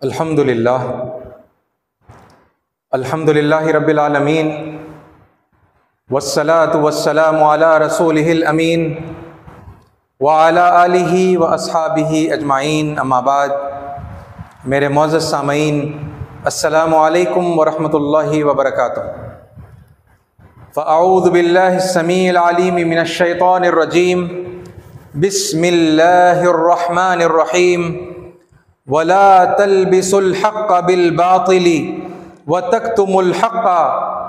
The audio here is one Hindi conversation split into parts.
अल्हम्दुलिल्लाह अल्हम्दुलिल्लाहि रब्बिल आलमीन वस्सलातु वस्सलामु अला रसूलिहिल अमीन व अला आलिहि व अस्हाबिहि अजमाइन अम्मा बाद। मेरे मोअज़्ज़ज़ सामईन, अस्सलामु अलैकुम व रहमतुल्लाहि व बरकातुहू। फ़अऊज़ु बिल्लाहिस समीइल अलीम मिनश शैतानिर रजीम। बिस्मिल्लाहिर रहमानिर रहीम। वला तल्बिसुल हक़्क़ बिल बातिली व तक्तुमुल हक़्क़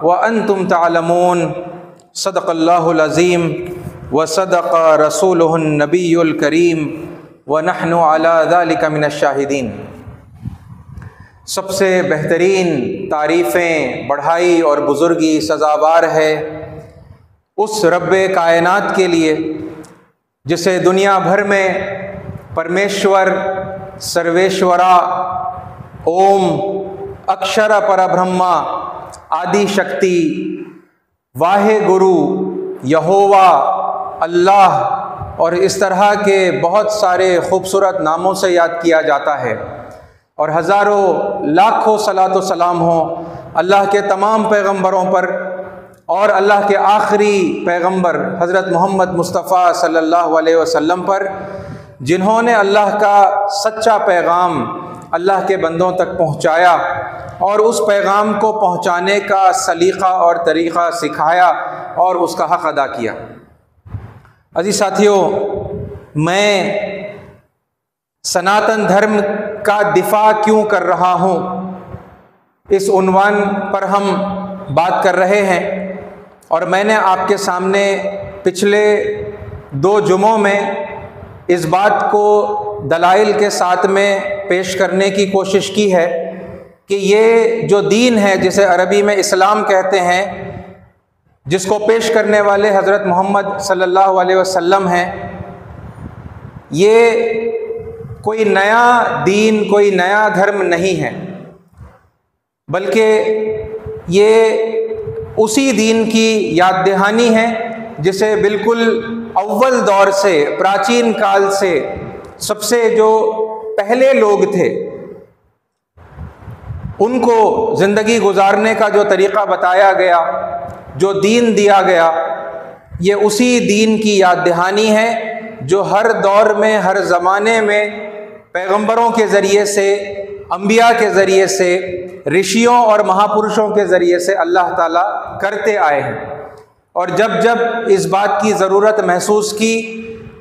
व अंतुम तअलमून। सदक़ल्लाहुल अज़ीम व सदक़ रसूलुहुन नबियुल करीम व नहनु अला ज़ालिका मिनश शाहिदीन। सबसे बेहतरीन तारीफ़ें, बढ़ाई और बुज़ुर्गी सज़ावार है उस रब्बे कायनात के लिए जिसे दुनिया भर में परमेश्वर, सर्वेश्वरा, ओम, अक्षर परब्रह्मा, आदि शक्ति, वाहे गुरु, यहोवा, अल्लाह और इस तरह के बहुत सारे खूबसूरत नामों से याद किया जाता है। और हज़ारों लाखों सलातो सलाम हो अल्लाह के तमाम पैगंबरों पर और अल्लाह के आखिरी पैगंबर हज़रत मोहम्मद मुस्तफ़ा सल्लल्लाहु अलैहि वसल्लम पर, जिन्होंने अल्लाह का सच्चा पैगाम अल्लाह के बंदों तक पहुँचाया और उस पैगाम को पहुँचाने का सलीक़ा और तरीक़ा सिखाया और उसका हक़ अदा किया। अज़ीज़ साथियों, मैं सनातन धर्म का दिफा क्यों कर रहा हूँ, इस उन्वान पर हम बात कर रहे हैं। और मैंने आपके सामने पिछले 2 जुमों में इस बात को दलाइल के साथ में पेश करने की कोशिश की है कि ये जो दीन है, जिसे अरबी में इस्लाम कहते हैं, जिसको पेश करने वाले हज़रत मोहम्मद सल्लल्लाहु अलैहि वसल्लम हैं, ये कोई नया दीन, कोई नया धर्म नहीं है, बल्कि ये उसी दीन की याद दहानी है जिसे बिल्कुल अव्वल दौर से, प्राचीन काल से, सबसे जो पहले लोग थे उनको ज़िंदगी गुजारने का जो तरीक़ा बताया गया, जो दीन दिया गया, ये उसी दीन की याद दहानी है जो हर दौर में, हर ज़माने में पैगंबरों के ज़रिए से, अंबिया के ज़रिए से, ऋषियों और महापुरुषों के ज़रिए से अल्लाह ताला करते आए हैं। और जब जब इस बात की ज़रूरत महसूस की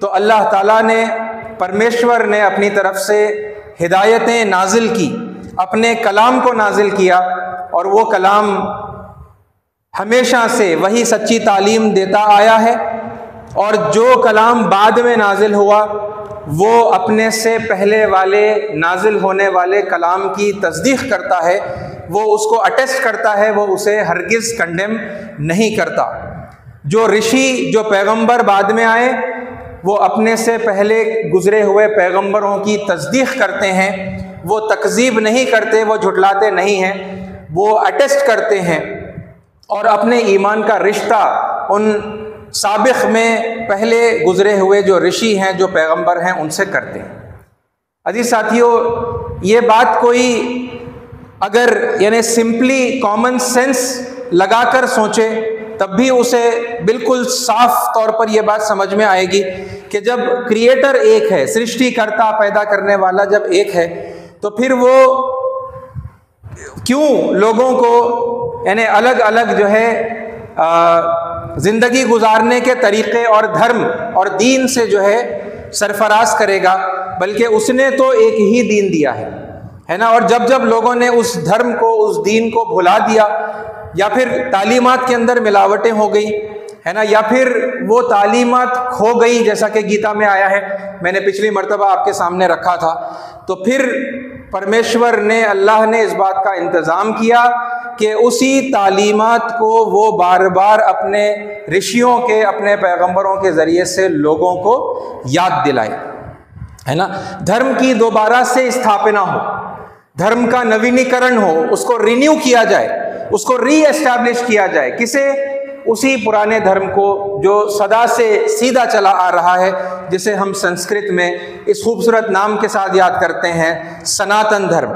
तो अल्लाह ताला ने, परमेश्वर ने अपनी तरफ से हिदायतें नाजिल की, अपने कलाम को नाजिल किया। और वो कलाम हमेशा से वही सच्ची तालीम देता आया है। और जो कलाम बाद में नाजिल हुआ वो अपने से पहले वाले नाजिल होने वाले कलाम की तस्दीक़ करता है, वो उसको अटेस्ट करता है, वो उसे हरगिज़ कंडेम नहीं करता। जो ऋषि, जो पैगंबर बाद में आए, वो अपने से पहले गुज़रे हुए पैगंबरों की तस्दीक़ करते हैं, वो तकज़ीब नहीं करते, वो झुटलाते नहीं हैं, वो अटेस्ट करते हैं और अपने ईमान का रिश्ता उन साबिक़ में पहले गुज़रे हुए जो ऋषि हैं, जो पैगंबर हैं, उनसे करते हैं। अजीज़ साथियों, ये बात कोई अगर यानी सिंपली कॉमन सेंस लगाकर सोचे तब भी उसे बिल्कुल साफ तौर पर यह बात समझ में आएगी कि जब क्रिएटर एक है, सृष्टिकर्ता, पैदा करने वाला जब एक है, तो फिर वो क्यों लोगों को यानी अलग अलग जो है ज़िंदगी गुजारने के तरीक़े और धर्म और दीन से जो है सरफराज करेगा, बल्कि उसने तो एक ही दीन दिया है ना। और जब जब लोगों ने उस धर्म को, उस दीन को भुला दिया, या फिर तालीमात के अंदर मिलावटें हो गई, है ना, या फिर वो तालीमात खो गई, जैसा कि गीता में आया है, मैंने पिछली मर्तबा आपके सामने रखा था, तो फिर परमेश्वर ने, अल्लाह ने इस बात का इंतज़ाम किया कि उसी तालीमात को वो बार बार अपने ऋषियों के, अपने पैगंबरों के ज़रिए से लोगों को याद दिलाए, है ना। धर्म की दोबारा से स्थापना हो, धर्म का नवीनीकरण हो, उसको रिन्यू किया जाए, उसको री एस्टैब्लिश किया जाए। किसे? उसी पुराने धर्म को जो सदा से सीधा चला आ रहा है, जिसे हम संस्कृत में इस खूबसूरत नाम के साथ याद करते हैं, सनातन धर्म।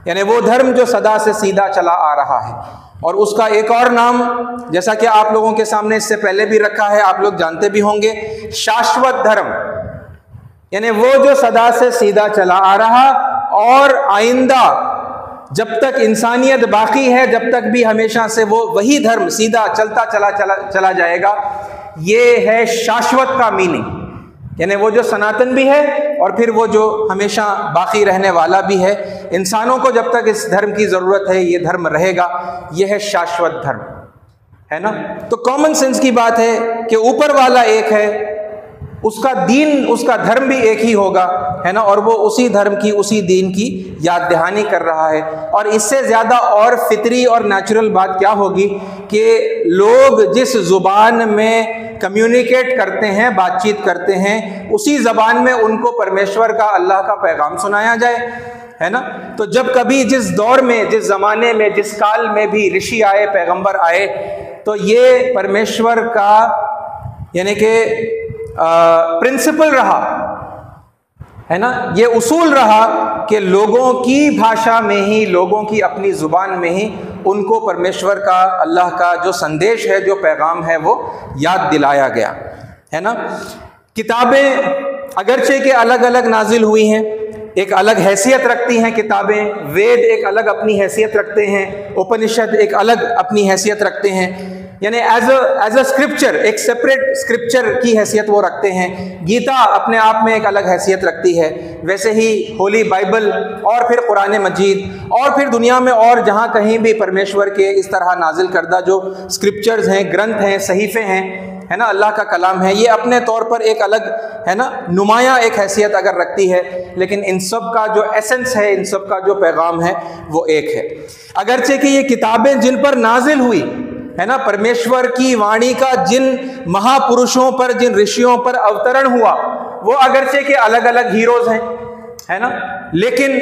यानी वो धर्म जो सदा से सीधा चला आ रहा है। और उसका एक और नाम, जैसा कि आप लोगों के सामने इससे पहले भी रखा है, आप लोग जानते भी होंगे, शाश्वत धर्म। यानी वो जो सदा से सीधा चला आ रहा और आइंदा जब तक इंसानियत बाकी है, जब तक भी हमेशा से वो वही धर्म सीधा चलता चला जाएगा। ये है शाश्वत का मीनिंग। यानी वो जो सनातन भी है और फिर वो जो हमेशा बाकी रहने वाला भी है। इंसानों को जब तक इस धर्म की ज़रूरत है, ये धर्म रहेगा। ये है शाश्वत धर्म, है ना। तो कॉमन सेंस की बात है कि ऊपर वाला एक है, उसका दीन, उसका धर्म भी एक ही होगा, है ना। और वो उसी धर्म की, उसी दीन की याद दहानी कर रहा है। और इससे ज़्यादा और फितरी और नेचुरल बात क्या होगी कि लोग जिस ज़ुबान में कम्युनिकेट करते हैं, बातचीत करते हैं, उसी ज़बान में उनको परमेश्वर का, अल्लाह का पैगाम सुनाया जाए, है ना। तो जब कभी जिस दौर में, जिस ज़माने में, जिस काल में भी ऋषि आए, पैगंबर आए, तो ये परमेश्वर का यानी कि प्रिंसिपल रहा, है ना, ये उसूल रहा कि लोगों की भाषा में ही, लोगों की अपनी ज़ुबान में ही उनको परमेश्वर का, अल्लाह का जो संदेश है, जो पैगाम है, वो याद दिलाया गया, है ना। किताबें अगरचे के अलग अलग नाजिल हुई हैं, एक अलग हैसियत रखती हैं किताबें। वेद एक अलग अपनी हैसियत रखते हैं, उपनिषद एक अलग अपनी हैसियत रखते हैं, यानी एज अ स्क्रिप्चर, एक सेपरेट स्क्रिप्चर की हैसियत वो रखते हैं। गीता अपने आप में एक अलग हैसियत रखती है। वैसे ही होली बाइबल और फिर कुरान मजीद और फिर दुनिया में और जहाँ कहीं भी परमेश्वर के इस तरह नाजिल करदा जो स्क्रिप्चर्स हैं, ग्रंथ हैं, सहीफ़े हैं, है ना, अल्लाह का कलाम है, ये अपने तौर पर एक अलग, है ना, नुमाया एक हैसियत अगर रखती है, लेकिन इन सब का जो एसेंस है, इन सब का जो पैगाम है, वो एक है। अगरचे कि ये किताबें जिन पर नाजिल हुई, है ना, परमेश्वर की वाणी का जिन महापुरुषों पर, जिन ऋषियों पर अवतरण हुआ, वो अगरचे के अलग अलग हीरोज हैं, है ना, लेकिन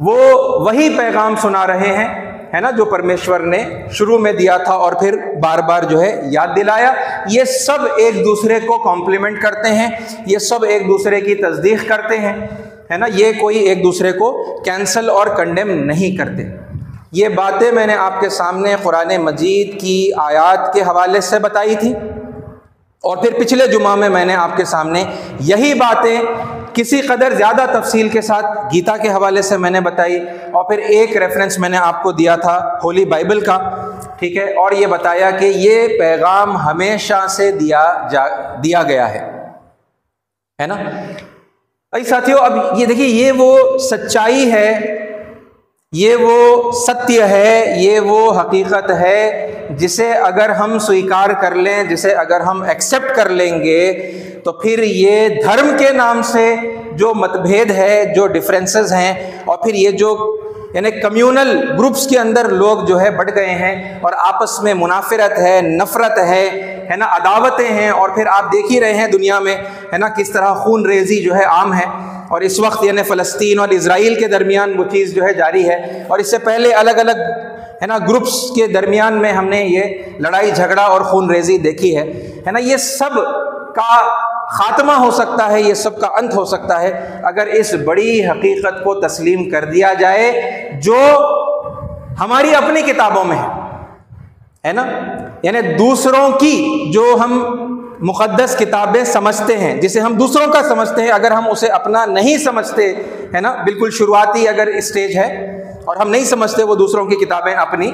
वो वही पैगाम सुना रहे हैं, है ना, जो परमेश्वर ने शुरू में दिया था और फिर बार बार जो है याद दिलाया। ये सब एक दूसरे को कॉम्प्लीमेंट करते हैं, ये सब एक दूसरे की तस्दीक करते हैं, है ना। ये कोई एक दूसरे को कैंसल और कंडेम नहीं करते। ये बातें मैंने आपके सामने कुरान मजीद की आयात के हवाले से बताई थी और फिर पिछले जुमा में मैंने आपके सामने यही बातें किसी कदर ज़्यादा तफसील के साथ गीता के हवाले से मैंने बताई और फिर एक रेफरेंस मैंने आपको दिया था होली बाइबल का, ठीक है, और ये बताया कि ये पैगाम हमेशा से दिया गया है ना। भाई साथियों, अब ये देखिए, ये वो सच्चाई है, ये वो सत्य है, ये वो हकीकत है जिसे अगर हम स्वीकार कर लें, जिसे अगर हम एक्सेप्ट कर लेंगे, तो फिर ये धर्म के नाम से जो मतभेद है, जो डिफरेंसेस हैं, और फिर ये जो यानी कम्यूनल ग्रुप्स के अंदर लोग जो है बढ़ गए हैं और आपस में मुनाफिरत है, नफरत है ना, अदावतें हैं, और फिर आप देख ही रहे हैं दुनिया में, है ना, किस तरह खून रेजी जो है आम है। और इस वक्त यानी फ़लस्तीन और इज़राइल के दरमियान वो चीज़ जो है जारी है, और इससे पहले अलग अलग, है ना, ग्रुप्स के दरमियान में हमने ये लड़ाई झगड़ा और खून रेजी देखी है ना। ये सब का खात्मा हो सकता है, ये सब का अंत हो सकता है अगर इस बड़ी हकीकत को तस्लीम कर दिया जाए जो हमारी अपनी किताबों में है ना। यानी दूसरों की जो हम मुक़द्दस किताबें समझते हैं, जिसे हम दूसरों का समझते हैं, अगर हम उसे अपना नहीं समझते, है ना, बिल्कुल शुरुआती अगर स्टेज है और हम नहीं समझते वो दूसरों की किताबें अपनी,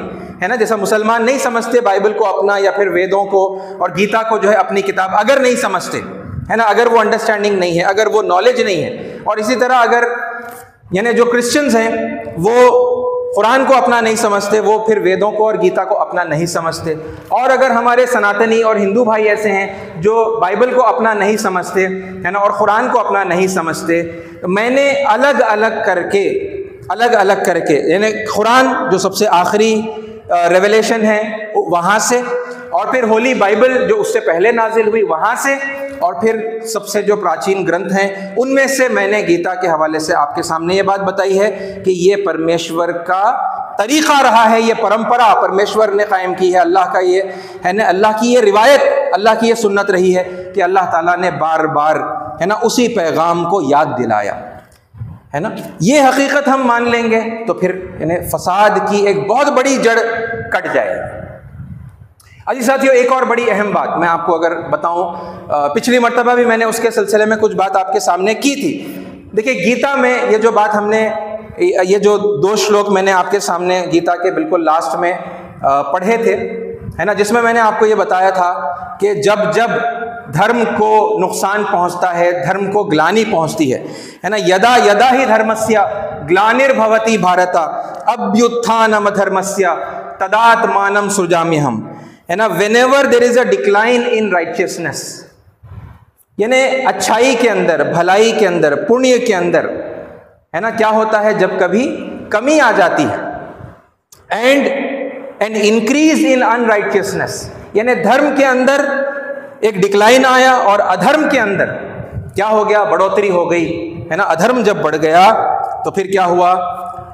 है ना, जैसा मुसलमान नहीं समझते बाइबल को अपना या फिर वेदों को और गीता को जो है अपनी किताब, अगर नहीं समझते, है ना, अगर वो अंडरस्टैंडिंग नहीं है, अगर वो नॉलेज नहीं है, और इसी तरह अगर यानी जो क्रिश्चियंस हैं वो कुरान को अपना नहीं समझते, वो फिर वेदों को और गीता को अपना नहीं समझते, और अगर हमारे सनातनी और हिंदू भाई ऐसे हैं जो बाइबल को अपना नहीं समझते, है ना, और कुरान को अपना नहीं समझते, तो मैंने अलग अलग करके यानी कुरान जो सबसे आखिरी रेवलेशन है वहाँ से, और फिर होली बाइबल जो उससे पहले नाजिल हुई वहाँ से, और फिर सबसे जो प्राचीन ग्रंथ हैं उनमें से मैंने गीता के हवाले से आपके सामने ये बात बताई है कि ये परमेश्वर का तरीक़ा रहा है, ये परंपरा परमेश्वर ने कायम की है, अल्लाह का ये है ना, अल्लाह की ये रिवायत, अल्लाह की ये सुन्नत रही है कि अल्लाह ताला ने बार बार, है ना, उसी पैगाम को याद दिलाया, है ना। ये हकीकत हम मान लेंगे तो फिर फसाद की एक बहुत बड़ी जड़ कट जाएगी। अजी साथियों, एक और बड़ी अहम बात मैं आपको अगर बताऊं, पिछली मर्तबा भी मैंने उसके सिलसिले में कुछ बात आपके सामने की थी। देखिए, गीता में ये जो बात हमने, ये जो 2 श्लोक मैंने आपके सामने गीता के बिल्कुल लास्ट में पढ़े थे, है ना, जिसमें मैंने आपको ये बताया था कि जब जब धर्म को नुकसान पहुंचता है, धर्म को ग्लानि पहुंचती है ना, यदा यदा ही धर्मस्य ग्लानिर्भवति भारत अभ्युत्थानम धर्मस्य तदात्मानं सृजाम्यहम्, है ना। Whenever there is a decline in righteousness, यानी अच्छाई के अंदर, भलाई के अंदर, पुण्य के अंदर, है ना, क्या होता है जब कभी कमी आ जाती है, एंड इंक्रीज इन अनराइटियसनेस, यानी धर्म के अंदर एक डिक्लाइन आया और अधर्म के अंदर क्या हो गया, बढ़ोतरी हो गई, है ना। अधर्म जब बढ़ गया तो फिर क्या हुआ,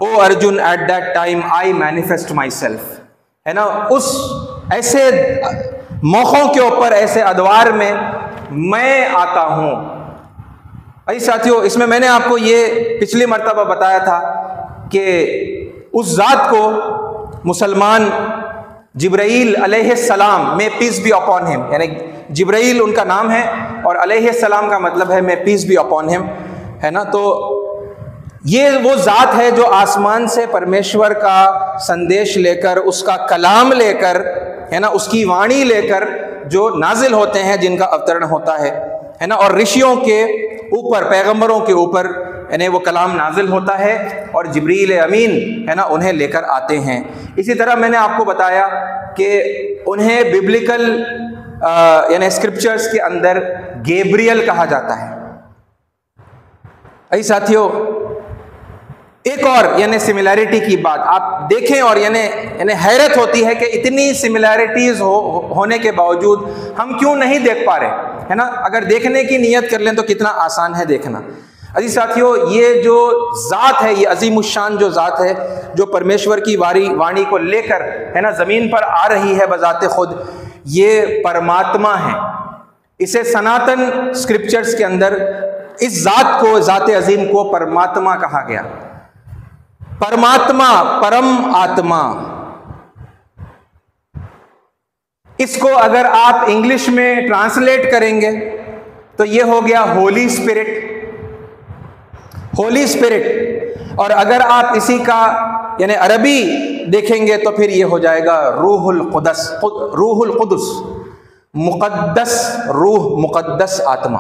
ओ Arjun at that time I manifest myself, है ना। उस ऐसे मौकों के ऊपर, ऐसे अदवार में मैं आता हूं। अजी साथियों, इसमें मैंने आपको ये पिछली मर्तबा बताया था कि उस जात को मुसलमान जिब्राइल अलैहिस्सलाम, may peace be upon him, यानी जिब्राइल उनका नाम है और अलैहिस्सलाम का मतलब है may peace be upon him, है ना। तो ये वो ज़ात है जो आसमान से परमेश्वर का संदेश लेकर, उसका कलाम लेकर, है ना, उसकी वाणी लेकर जो नाजिल होते हैं, जिनका अवतरण होता है ना, और ऋषियों के ऊपर, पैगंबरों के ऊपर, यानी वो कलाम नाजिल होता है और जिब्रील अमीन, है ना, उन्हें लेकर आते हैं। इसी तरह मैंने आपको बताया कि उन्हें बिब्लिकल यानी स्क्रिप्चर्स के अंदर गैब्रियल कहा जाता है। ऐसे साथियों, एक और यानी सिमिलैरिटी की बात आप देखें और यानी हैरत होती है कि इतनी सिमिलैरिटीज होने के बावजूद हम क्यों नहीं देख पा रहे, है ना। अगर देखने की नीयत कर लें तो कितना आसान है देखना। अजीज साथियों, ये जो ज़ात है, ये अजीमुशान जो ज़ात है, जो परमेश्वर की वाणी को लेकर, है ना, ज़मीन पर आ रही है बज़ाते खुद, ये परमात्मा है। इसे सनातन स्क्रिप्चर्स के अंदर इस ज़ात को, ज़ात अजीम को परमात्मा कहा गया। परमात्मा, परम आत्मा, इसको अगर आप इंग्लिश में ट्रांसलेट करेंगे तो ये हो गया होली स्पिरिट, होली स्पिरिट। और अगर आप इसी का यानी अरबी देखेंगे तो फिर ये हो जाएगा रूहुल कुदस, रूहुल कुदस, मुकद्दस रूह, मुकद्दस आत्मा।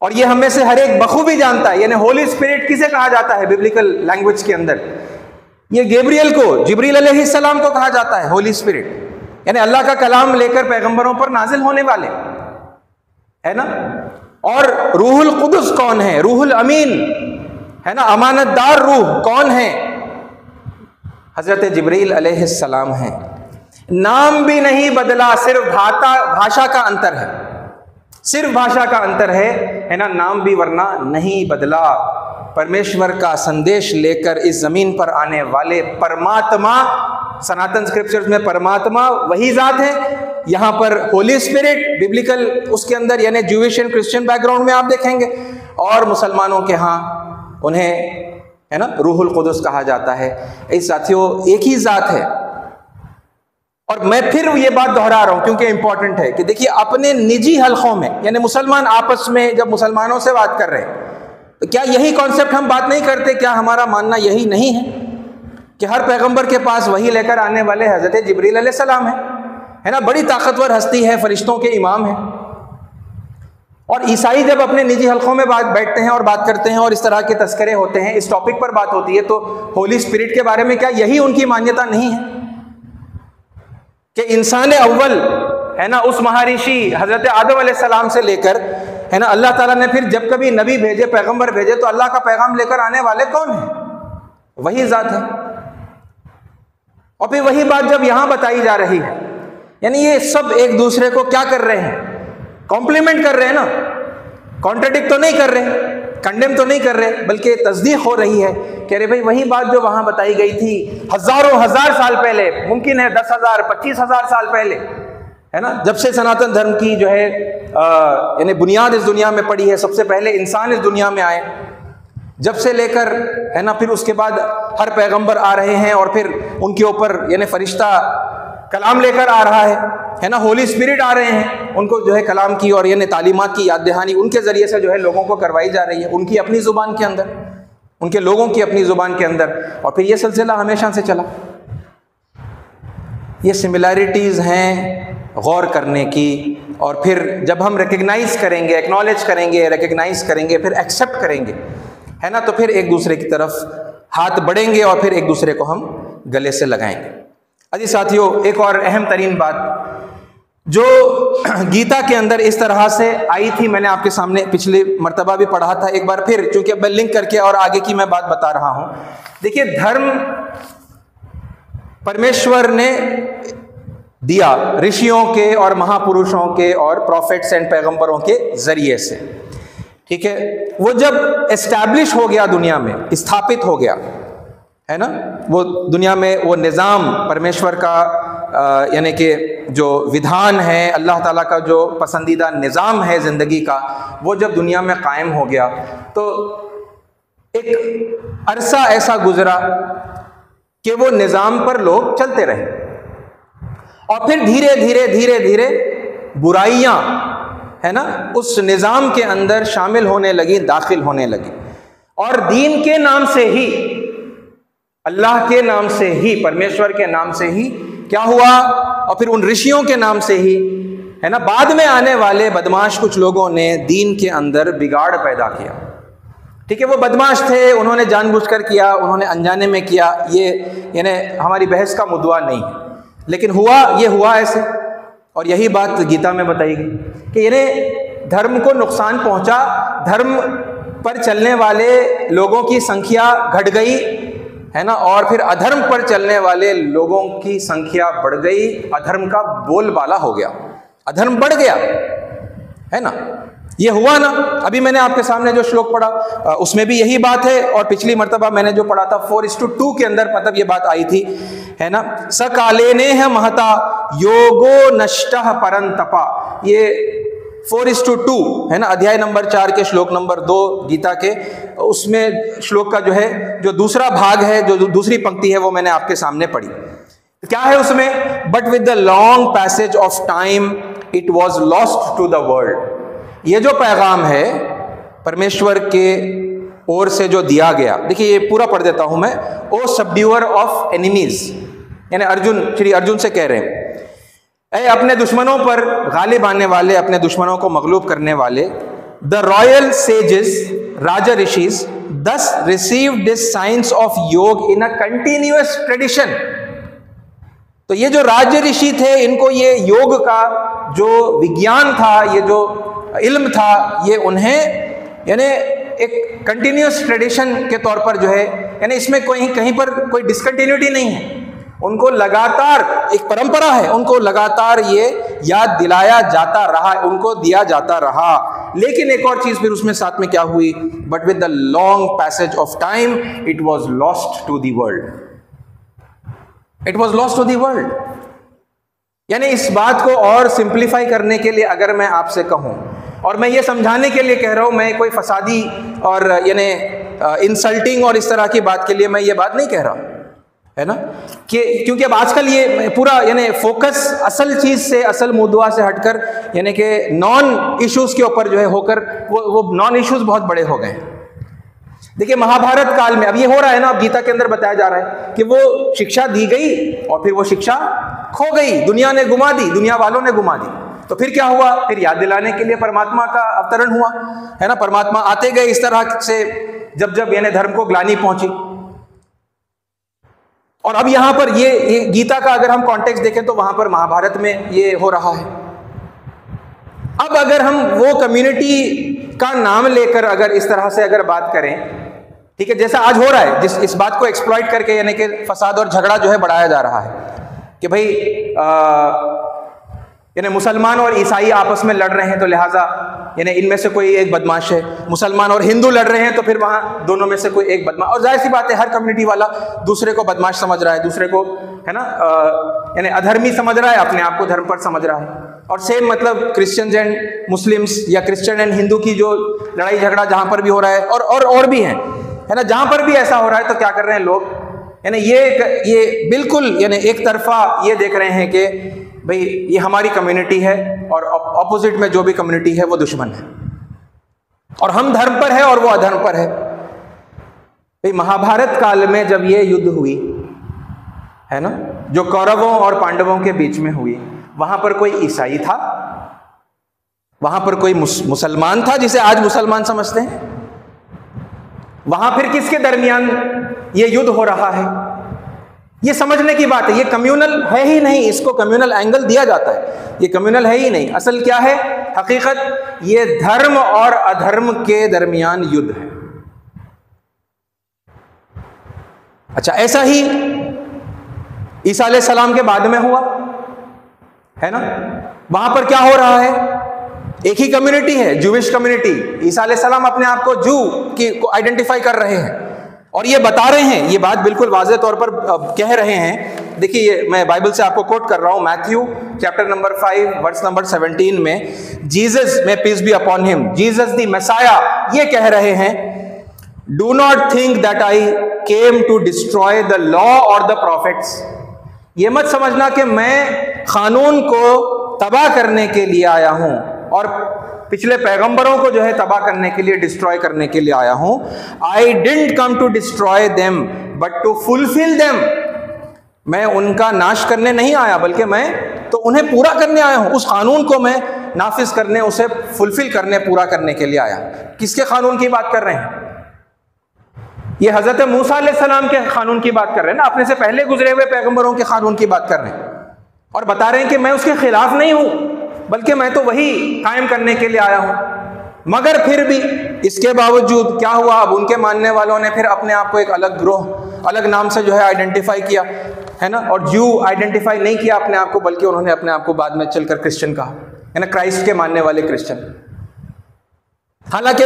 और ये हमें से हर एक बखूबी जानता है, यानी होली स्पिरिट किसे कहा जाता है बिब्लिकल लैंग्वेज के अंदर, ये गैब्रियल को, जिब्रील अलैहिस्सलाम को कहा जाता है होली स्पिरिट, यानी अल्लाह का कलाम लेकर पैगंबरों पर नाजिल होने वाले, है ना। और रूहुल कुदस कौन है, रूहुल अमीन, है ना, अमानतदार रूह कौन है, हजरत जिब्रील अलैहिस्सलाम है। नाम भी नहीं बदला, सिर्फ भाषा का अंतर है, सिर्फ भाषा का अंतर है ना, नाम भी वरना नहीं बदला। परमेश्वर का संदेश लेकर इस जमीन पर आने वाले परमात्मा, सनातन स्क्रिप्चर्स में परमात्मा वही जात है। यहाँ पर होली स्पिरिट बिब्लिकल उसके अंदर यानी ज्यूइश एंड क्रिश्चियन बैकग्राउंड में आप देखेंगे, और मुसलमानों के यहाँ उन्हें, है ना, रूहुल कुदस कहा जाता है। इस साथियों, एक ही जात है। और मैं फिर ये बात दोहरा रहा हूं क्योंकि इंपॉर्टेंट है कि देखिए, अपने निजी हलकों में, यानी मुसलमान आपस में जब मुसलमानों से बात कर रहे हैं तो क्या यही कॉन्सेप्ट हम बात नहीं करते? क्या हमारा मानना यही नहीं है कि हर पैगंबर के पास वही लेकर आने वाले हजरत जिब्रील अलैहिस्सलाम है ना, बड़ी ताकतवर हस्ती है, फरिश्तों के इमाम है। और ईसाई जब अपने निजी हलकों में बैठते हैं और बात करते हैं और इस तरह के तस्करे होते हैं, इस टॉपिक पर बात होती है, तो होली स्पिरिट के बारे में क्या यही उनकी मान्यता नहीं है कि इंसान अव्वल, है ना, उस महर्षि हजरत आदम अलैहिस्सलाम से लेकर, है ना, अल्लाह ताला ने फिर जब कभी नबी भेजे, पैगंबर भेजे, तो अल्लाह का पैगाम लेकर आने वाले कौन है? वही जात है। और फिर वही बात जब यहां बताई जा रही है, यानी ये सब एक दूसरे को क्या कर रहे हैं? कॉम्प्लीमेंट कर रहे हैं ना, कॉन्ट्रडिक्ट तो नहीं कर रहे, कंडेम तो नहीं कर रहे, बल्कि तस्दीक हो रही है कि अरे भाई वही बात जो वहां बताई गई थी हजारों हजार साल पहले, मुमकिन है 10,000 25,000 साल पहले, है ना। जब से सनातन धर्म की जो है यानी बुनियाद इस दुनिया में पड़ी है, सबसे पहले इंसान इस दुनिया में आए, जब से लेकर, है ना, फिर उसके बाद हर पैगंबर आ रहे हैं और फिर उनके ऊपर यानी फरिश्ता कलाम लेकर आ रहा है ना, होली स्पिरिट आ रहे हैं, उनको जो है कलाम की और यानी तालीमात की याद दहानी उनके ज़रिए से जो है लोगों को करवाई जा रही है, उनकी अपनी ज़ुबान के अंदर, उनके लोगों की अपनी ज़ुबान के अंदर। और फिर ये सिलसिला हमेशा से चला। ये सिमिलैरिटीज़ हैं गौर करने की, और फिर जब हम रिकग्नाइज़ करेंगे, एक्नॉलेज करेंगे, रिकग्नाइज़ करेंगे, फिर एक्सेप्ट करेंगे, है ना, तो फिर एक दूसरे की तरफ हाथ बढ़ेंगे और फिर एक दूसरे को हम गले से लगाएंगे। अजी साथियों, एक और अहम तरीन बात जो गीता के अंदर इस तरह से आई थी, मैंने आपके सामने पिछले मर्तबा भी पढ़ा था, एक बार फिर चूंकि अब मैं लिंक करके और आगे की मैं बात बता रहा हूं। देखिए, धर्म परमेश्वर ने दिया ऋषियों के और महापुरुषों के और प्रॉफिट्स एंड पैगंबरों के जरिए से, ठीक है। वो जब एस्टैब्लिश हो गया, दुनिया में स्थापित हो गया, है ना, वो दुनिया में वो निज़ाम परमेश्वर का यानी कि जो विधान है, अल्लाह ताला का जो पसंदीदा निज़ाम है ज़िंदगी का, वो जब दुनिया में कायम हो गया तो एक अरसा ऐसा गुजरा कि वो निज़ाम पर लोग चलते रहे, और फिर धीरे धीरे धीरे धीरे बुराइयां, है ना, उस निज़ाम के अंदर शामिल होने लगी, दाखिल होने लगी, और दीन के नाम से ही, अल्लाह के नाम से ही, परमेश्वर के नाम से ही क्या हुआ, और फिर उन ऋषियों के नाम से ही, है ना, बाद में आने वाले बदमाश कुछ लोगों ने दीन के अंदर बिगाड़ पैदा किया। ठीक है, वो बदमाश थे, उन्होंने जानबूझकर किया, उन्होंने अनजाने में किया, ये यानी हमारी बहस का मुद्दा नहीं है, लेकिन ये हुआ ऐसे। और यही बात गीता में बताई गई कि यानी धर्म को नुकसान पहुंचा, धर्म पर चलने वाले लोगों की संख्या घट गई, है ना, और फिर अधर्म पर चलने वाले लोगों की संख्या बढ़ गई, अधर्म का बोलबाला हो गया, अधर्म बढ़ गया, है ना। ये हुआ ना। अभी मैंने आपके सामने जो श्लोक पढ़ा उसमें भी यही बात है, और पिछली मर्तबा मैंने जो पढ़ा था 4:2 के अंदर मतलब ये बात आई थी, है ना, सकालेनेह महता योगो नष्टः परंतपा, ये 4:2 है ना, अध्याय नंबर 4 के श्लोक नंबर 2 गीता के, उसमें श्लोक का जो है जो दूसरा भाग है, जो दूसरी पंक्ति है, वो मैंने आपके सामने पढ़ी। क्या है उसमें, but with the long passage of time it was lost to the world. ये जो पैगाम है परमेश्वर के ओर से जो दिया गया, देखिए ये पूरा पढ़ देता हूं मैं। ओ सबड्यूअर ऑफ एनिमीज, यानी श्री अर्जुन से कह रहे हैं, ऐ अपने दुश्मनों पर गालिब आने वाले, अपने दुश्मनों को मगलूब करने वाले, द रॉयल सेजेस, राजा ऋषिज दस रिसीव्ड दिस साइंस ऑफ योग इन अ कंटिन्यूअस ट्रेडिशन। तो ये जो राज्य ऋषि थे, इनको ये योग का जो विज्ञान था, ये जो इल्म था, ये उन्हें यानी एक कंटिन्यूअस ट्रेडिशन के तौर पर जो है, यानी इसमें कहीं पर कोई डिसकंटिन्यूटी नहीं है, उनको लगातार एक परंपरा है, उनको लगातार ये याद दिलाया जाता रहा, उनको दिया जाता रहा। लेकिन एक और चीज फिर उसमें साथ में क्या हुई, but with the long passage of time it was lost to the world, it was lost to the world. यानी इस बात को और सिंप्लीफाई करने के लिए अगर मैं आपसे कहूं, और मैं ये समझाने के लिए कह रहा हूं, मैं कोई फसादी और यानी इंसल्टिंग और इस तरह की बात के लिए मैं ये बात नहीं कह रहा, है ना, कि क्योंकि अब आजकल ये पूरा यानी फोकस असल चीज से, असल मुद्दा से हटकर यानी कि नॉन इश्यूज के ऊपर जो है होकर वो नॉन इश्यूज बहुत बड़े हो गए हैं। देखिए महाभारत काल में अब ये हो रहा है ना, अब गीता के अंदर बताया जा रहा है कि वो शिक्षा दी गई और फिर वो शिक्षा खो गई, दुनिया ने गुमा दी, दुनिया वालों ने गुमा दी। तो फिर क्या हुआ, फिर याद दिलाने के लिए परमात्मा का अवतरण हुआ, है ना, परमात्मा आते गए इस तरह से, जब जब यानी धर्म को ग्लानि पहुंची। और अब यहां पर ये गीता का अगर हम कॉन्टेक्स्ट देखें तो वहां पर महाभारत में ये हो रहा है। अब अगर हम वो कम्युनिटी का नाम लेकर अगर इस तरह से अगर बात करें, ठीक है, जैसा आज हो रहा है, इस बात को एक्सप्लॉइट करके यानी कि फसाद और झगड़ा जो है बढ़ाया जा रहा है कि भाई यानी मुसलमान और ईसाई आपस में लड़ रहे हैं तो लिहाजा यानी इनमें से कोई एक बदमाश है, मुसलमान और हिंदू लड़ रहे हैं तो फिर वहां दोनों में से कोई एक बदमाश। और जाहिर सी बात है हर कम्युनिटी वाला दूसरे को बदमाश समझ रहा है, दूसरे को, है ना, यानी अधर्मी समझ रहा है, अपने आप को धर्म पर समझ रहा है। और सेम मतलब क्रिश्चियंस एंड मुस्लिम्स या क्रिश्चियन एंड हिंदू की जो लड़ाई झगड़ा जहां पर भी हो रहा है और भी है ना, जहां पर भी ऐसा हो रहा है तो क्या कर रहे हैं लोग, यानी ये बिल्कुल यानी एक तरफा ये देख रहे हैं कि भाई ये हमारी कम्युनिटी है और ऑपोजिट में जो भी कम्युनिटी है वो दुश्मन है, और हम धर्म पर है और वो अधर्म पर है। भाई महाभारत काल में जब ये युद्ध हुई है ना, जो कौरवों और पांडवों के बीच में हुई, वहां पर कोई ईसाई था, वहां पर कोई मुसलमान था जिसे आज मुसलमान समझते हैं, वहां फिर किसके दरमियान ये युद्ध हो रहा है, ये समझने की बात है। ये कम्युनल है ही नहीं, इसको कम्युनल एंगल दिया जाता है, ये कम्युनल है ही नहीं। असल क्या है हकीकत, ये धर्म और अधर्म के दरमियान युद्ध है। अच्छा, ऐसा ही ईसा अलैहिस्सलाम के बाद में हुआ है ना, वहां पर क्या हो रहा है, एक ही कम्युनिटी है, जूविश कम्युनिटी। ईसा अलैहिस्सलाम अपने आप को जू की को आइडेंटिफाई कर रहे हैं और ये बता रहे हैं, ये बात बिल्कुल वाज़ेह तौर पर कह रहे हैं। देखिए मैं बाइबल से आपको कोट कर रहा हूं, Matthew chapter number 5 verse number 17 में Jesus may peace be upon him, Jesus the Messiah ये कह रहे हैं, do not think that I came to destroy the law और द प्रॉफिट्स। ये मत समझना कि मैं कानून को तबाह करने के लिए आया हूं और पिछले पैगंबरों को जो है तबाह करने के लिए, डिस्ट्रॉय करने के लिए आया हूं। I didn't come to destroy them but to fulfil them. मैं उनका नाश करने नहीं आया, बल्कि मैं तो उन्हें पूरा करने आया हूं। उस कानून को मैं नाफिज करने, उसे फुलफिल करने, पूरा करने के लिए आया। किसके कानून की बात कर रहे हैं? ये हजरत मूसा अलैहिस्सलाम के कानून की बात कर रहे हैं ना, अपने से पहले गुजरे हुए पैगंबरों के कानून की बात कर रहे हैं और बता रहे हैं कि मैं उसके खिलाफ नहीं हूं, बल्कि मैं तो वही कायम करने के लिए आया हूं। मगर फिर भी इसके बावजूद क्या हुआ, अब उनके मानने वालों ने फिर अपने आप को एक अलग ग्रोह, अलग नाम से जो है आइडेंटिफाई किया है ना, और ज्यू आइडेंटिफाई नहीं किया अपने आप को, बल्कि उन्होंने अपने आप को बाद में चलकर क्रिश्चियन कहा है ना, क्राइस्ट के मानने वाले क्रिश्चियन। हालांकि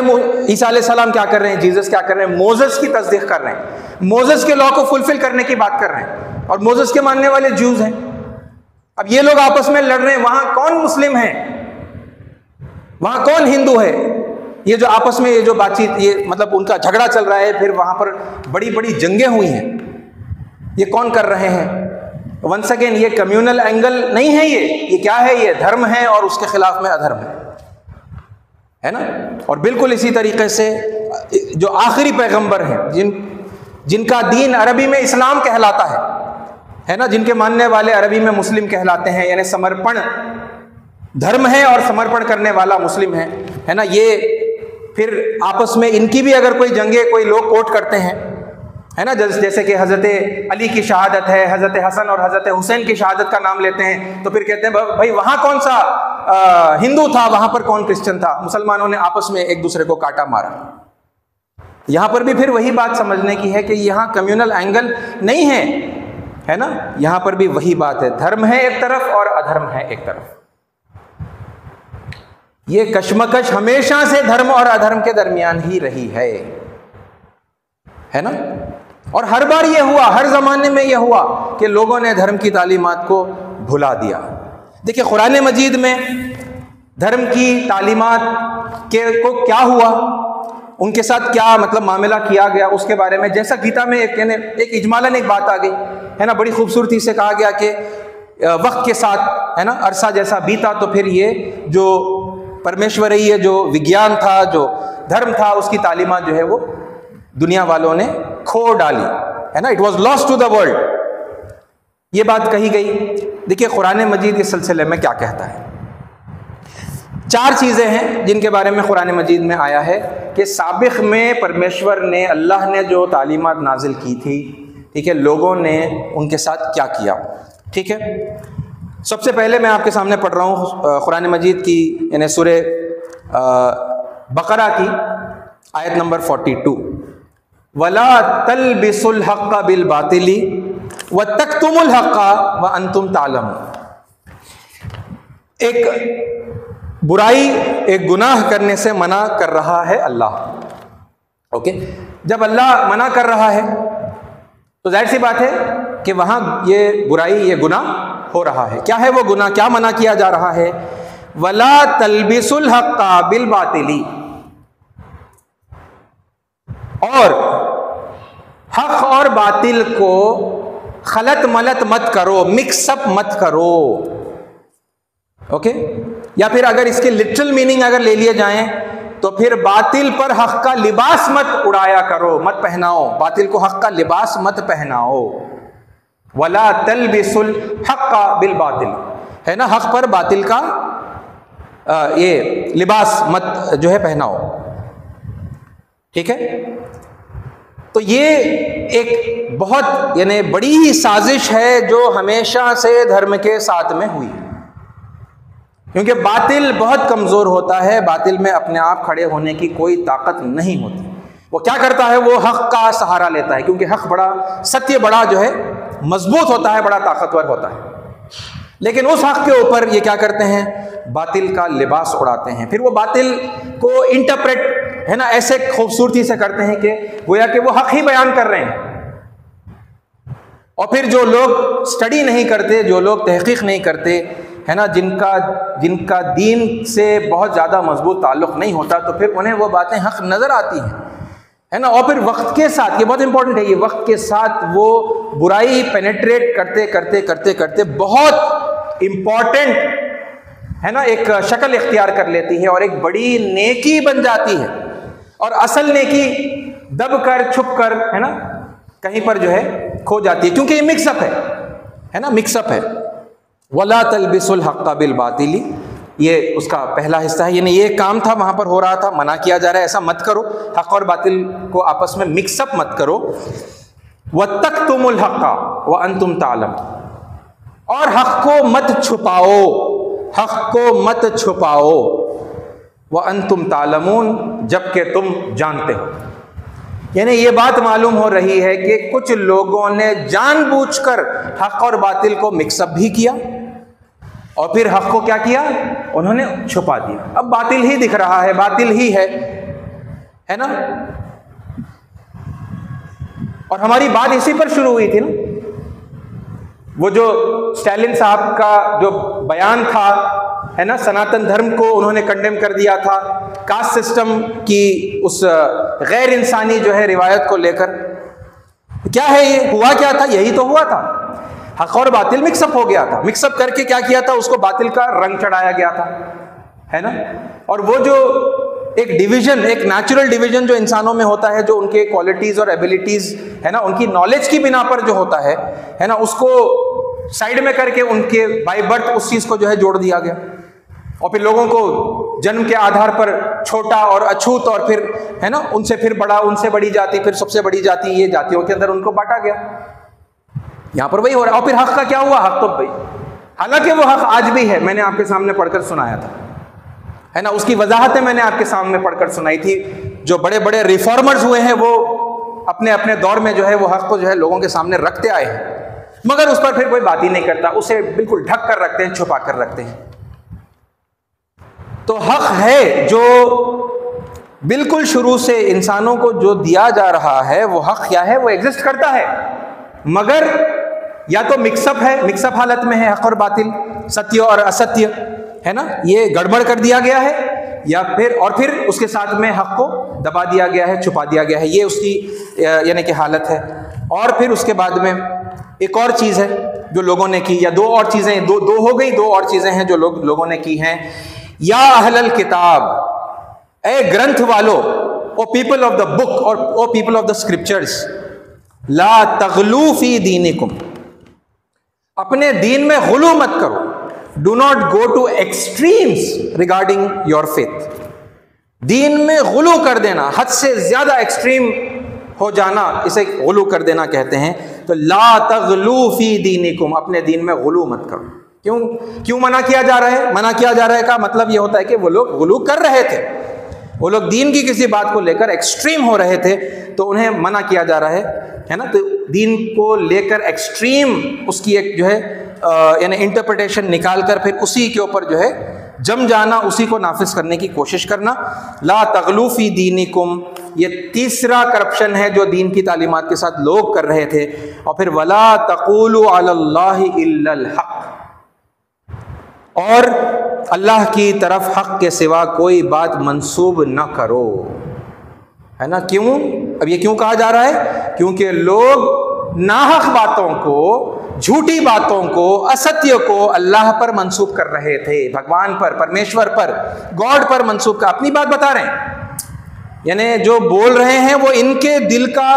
ईसा अलैहिस्सलाम क्या कर रहे हैं, जीसस क्या कर रहे हैं, मोसेस की तस्दीक कर रहे हैं, मोसेस के लॉ को फुलफिल करने की बात कर रहे हैं, और मोसेस के मानने वाले ज्यूज हैं। अब ये लोग आपस में लड़ रहे हैं, वहां कौन मुस्लिम है, वहां कौन हिंदू है? ये जो आपस में ये जो बातचीत, ये मतलब उनका झगड़ा चल रहा है, फिर वहां पर बड़ी बड़ी जंगें हुई हैं, ये कौन कर रहे हैं? वंस अगेन ये कम्युनल एंगल नहीं है, ये क्या है? ये धर्म है और उसके खिलाफ में अधर्म है ना। और बिल्कुल इसी तरीके से जो आखिरी पैगंबर हैं, जिनका दीन अरबी में इस्लाम कहलाता है ना, जिनके मानने वाले अरबी में मुस्लिम कहलाते हैं, यानी समर्पण धर्म है और समर्पण करने वाला मुस्लिम है ना। ये फिर आपस में इनकी भी अगर कोई जंगे कोई लोग कोट करते हैं है ना, जैसे कि हज़रत अली की शहादत है, हज़रत हसन और हज़रत हुसैन की शहादत का नाम लेते हैं, तो फिर कहते हैं भाई वहाँ कौन सा हिंदू था, वहाँ पर कौन क्रिश्चियन था, मुसलमानों ने आपस में एक दूसरे को काटा मारा। यहाँ पर भी फिर वही बात समझने की है कि यहाँ कम्युनल एंगल नहीं है ना, यहाँ पर भी वही बात है, धर्म है एक तरफ और अधर्म है एक तरफ। ये कशमकश हमेशा से धर्म और अधर्म के दरमियान ही रही है ना। और हर बार ये हुआ, हर जमाने में ये हुआ कि लोगों ने धर्म की तालीमात को भुला दिया। देखिए कुरान मजीद में धर्म की तालीमात को क्या हुआ, उनके साथ क्या मतलब मामला किया गया, उसके बारे में जैसा गीता में एक इजमालन एक बात आ गई है ना, बड़ी खूबसूरती से कहा गया कि वक्त के साथ है ना अरसा जैसा बीता, तो फिर ये जो परमेश्वरीय जो विज्ञान था, जो धर्म था, उसकी तालीमात जो है वो दुनिया वालों ने खो डाली है ना, it was lost to the world, ये बात कही गई। देखिए कुरान मजीद इस सिलसिले में क्या कहता है। 4 चीज़ें हैं जिनके बारे में कुरान मजीद में आया है कि साबिक़ में परमेश्वर ने, अल्लाह ने जो तालीमात नाजिल की थी, ठीक है, लोगों ने उनके साथ क्या किया। ठीक है, सबसे पहले मैं आपके सामने पढ़ रहा हूँ कुरान मजीद की यानी सूरे बकरा की आयत नंबर 42, वला तलबिसुल हक़्क़ बिल बातिली व तक्तुमुल हक़्क़ व अंतुम तालमून। एक बुराई, एक गुनाह करने से मना कर रहा है अल्लाह। ओके, जब अल्लाह मना कर रहा है तो जाहिर सी बात है कि वहाँ ये बुराई, ये गुनाह हो रहा है। क्या है वो गुनाह, क्या मना किया जा रहा है? वला तलबिसुल हक्का बिल बातिली, और हक और बातिल को खलत मलत मत करो, मिक्सअप मत करो। ओके, या फिर अगर इसके लिटरल मीनिंग अगर ले लिए जाएं तो फिर बातिल पर हक का लिबास मत उड़ाया करो, मत पहनाओ, बातिल को हक का लिबास मत पहनाओ। वला तलबिसुल हक्का बिल बातिल, है ना, हक पर बातिल का ये लिबास मत जो है पहनाओ। ठीक है, तो ये एक बहुत यानी बड़ी ही साजिश है जो हमेशा से धर्म के साथ में हुई, क्योंकि बातिल बहुत कमज़ोर होता है, बातिल में अपने आप खड़े होने की कोई ताकत नहीं होती। वो क्या करता है, वो हक का सहारा लेता है, क्योंकि हक बड़ा, सत्य बड़ा जो है मजबूत होता है, बड़ा ताकतवर होता है। लेकिन उस हक के ऊपर ये क्या करते हैं, बातिल का लिबास उड़ाते हैं। फिर वो बातिल को इंटरप्रेट, है ना, ऐसे खूबसूरती से करते हैं कि गोया कि वो हक ही बयान कर रहे हैं। और फिर जो लोग स्टडी नहीं करते, जो लोग तहकीक नहीं करते, है ना, जिनका दीन से बहुत ज़्यादा मजबूत ताल्लुक़ नहीं होता, तो फिर उन्हें वो बातें हक नज़र आती हैं, है ना। और फिर वक्त के साथ, ये बहुत इंपॉर्टेंट है, ये वक्त के साथ वो बुराई पेनेट्रेट करते करते करते करते बहुत इंपॉर्टेंट, है ना, एक शक्ल इख्तियार कर लेती है और एक बड़ी नेकी बन जाती है। और असल नेकी दब कर, छुप कर, है ना, कहीं पर जो है खो जाती है, क्योंकि ये मिक्सअप है ना, मिक्सअप है। वला तलबिसुल हक्का बिल बातिली, ये उसका पहला हिस्सा है, यानी ये काम था, वहां पर हो रहा था, मना किया जा रहा है ऐसा मत करो, हक और बातिल को आपस में मिक्सअप मत करो। वत्तक्तुमुल हक्का व अंतुम तालम, और हक को मत छुपाओ, हक को मत छुपाओ, व अंतुम तालमून, जबकि तुम जानते हो। यानी ये बात मालूम हो रही है कि कुछ लोगों ने जानबूझकर हक और बातिल को मिक्सअप भी किया और फिर हक को क्या किया, उन्होंने छुपा दिया। अब बातिल ही दिख रहा है, बातिल ही है ना। और हमारी बात इसी पर शुरू हुई थी ना, वो जो स्टालिन साहब का जो बयान था, है ना, सनातन धर्म को उन्होंने कंडेम कर दिया था, कास्ट सिस्टम की उस गैर इंसानी जो है रिवायत को लेकर। क्या है ये, हुआ क्या था, यही तो हुआ था, हक और बातिल मिक्सअप हो गया था। मिक्सअप करके क्या किया था, उसको बातिल का रंग चढ़ाया गया था, है ना। और वो जो एक डिवीजन, एक नेचुरल डिवीजन जो इंसानों में होता है, जो उनके क्वालिटीज और एबिलिटीज, है ना, उनकी नॉलेज की बिना पर जो होता है ना, उसको साइड में करके उनके बाय बर्थ उस चीज को जो है जोड़ दिया गया। और फिर लोगों को जन्म के आधार पर छोटा और अछूत, और फिर, है ना, उनसे फिर बड़ा, उनसे बड़ी जाति, फिर सबसे बड़ी जाति, ये जातियों के अंदर उनको बांटा गया। यहां पर वही हो रहा है। और फिर हक का क्या हुआ, हक तो भाई, हालांकि वो हक आज भी है, मैंने आपके सामने पढ़कर सुनाया था, है ना, उसकी वजाहतें मैंने आपके सामने पढ़कर सुनाई थी। जो बड़े बड़े रिफॉर्मर्स हुए हैं वो अपने अपने दौर में जो है वो हक को जो है लोगों के सामने रखते आए हैं, मगर उस पर फिर कोई बात ही नहीं करता, उसे बिल्कुल ढक कर रखते हैं, छुपा कर रखते हैं। तो हक है जो बिल्कुल शुरू से इंसानों को जो दिया जा रहा है, वो हक क्या है, वो एग्जिस्ट करता है, मगर या तो मिक्सअप है, मिक्सअप हालत में है हक और बातिल, सत्य और असत्य, है ना, ये गड़बड़ कर दिया गया है, या फिर उसके साथ में हक को दबा दिया गया है, छुपा दिया गया है, ये उसकी यानी कि हालत है। और फिर उसके बाद में एक और चीज़ है जो लोगों ने की, या दो और चीज़ें, दो हो गई, दो और चीज़ें हैं जो लोगों ने की हैं। या अहलल किताब, ए ग्रंथ वालों, ओ पीपल ऑफ द बुक और ओ पीपल ऑफ द स्क्रिप्चर्स, ला तगलू फी दीनिकुम, अपने दीन में गुलू मत करो, do not go two extremes regarding your faith. दीन में गुलू कर देना, हद से ज्यादा एक्सट्रीम हो जाना, इसे गुलू कर देना कहते हैं। तो ला तगलू फी दीनिकुम, अपने दीन में गुलू मत करो। क्यों मना किया जा रहा है? मना किया जा रहा है का मतलब यह होता है कि वो लोग गुलू कर रहे थे, वो लोग दीन की किसी बात को लेकर एक्सट्रीम हो रहे थे, तो उन्हें मना किया जा रहा है ना। तो दीन को लेकर एक्सट्रीम उसकी एक जो है यानी इंटरप्रिटेशन निकाल कर फिर उसी के ऊपर जो है जम जाना, उसी को नाफिज करने की कोशिश करना। ला तगलू फी दीनिकुम, ये तीसरा करप्शन है जो दीन की तालीमात के साथ लोग कर रहे थे। और फिर वला तक़ूलू अलल्लाहि इल्लल हक़, और अल्लाह की तरफ हक़ के सिवा कोई बात मंसूब न करो, है ना। क्यों? अब ये क्यों कहा जा रहा है? क्योंकि लोग नाहक बातों को, झूठी बातों को, असत्य को अल्लाह पर मंसूब कर रहे थे, भगवान पर, परमेश्वर पर, गॉड पर मंसूब कर अपनी बात बता रहे हैं। यानी जो बोल रहे हैं वो इनके दिल का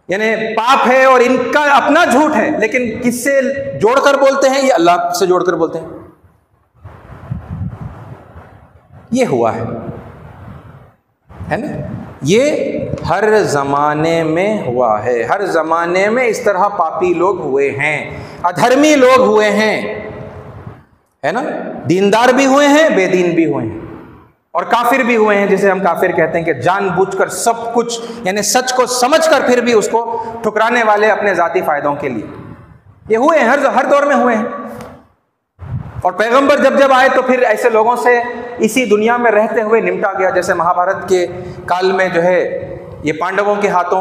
यानी पाप है और इनका अपना झूठ है, लेकिन किससे जोड़कर बोलते हैं? ये अल्लाह से जोड़कर बोलते हैं। ये हुआ है ना। ये हर ज़माने में हुआ है, हर ज़माने में इस तरह पापी लोग हुए हैं, अधर्मी लोग हुए हैं, है ना। दीनदार भी हुए हैं, बेदीन भी हुए हैं और काफिर भी हुए हैं, जिसे हम काफिर कहते हैं कि जानबूझकर सब कुछ यानी सच को समझकर फिर भी उसको ठुकराने वाले अपने ज़ाती फ़ायदों के लिए। ये हुए हैं, हर दौर में हुए हैं। और पैगंबर जब जब आए तो फिर ऐसे लोगों से इसी दुनिया में रहते हुए निपटा गया। जैसे महाभारत के काल में जो है ये पांडवों के हाथों,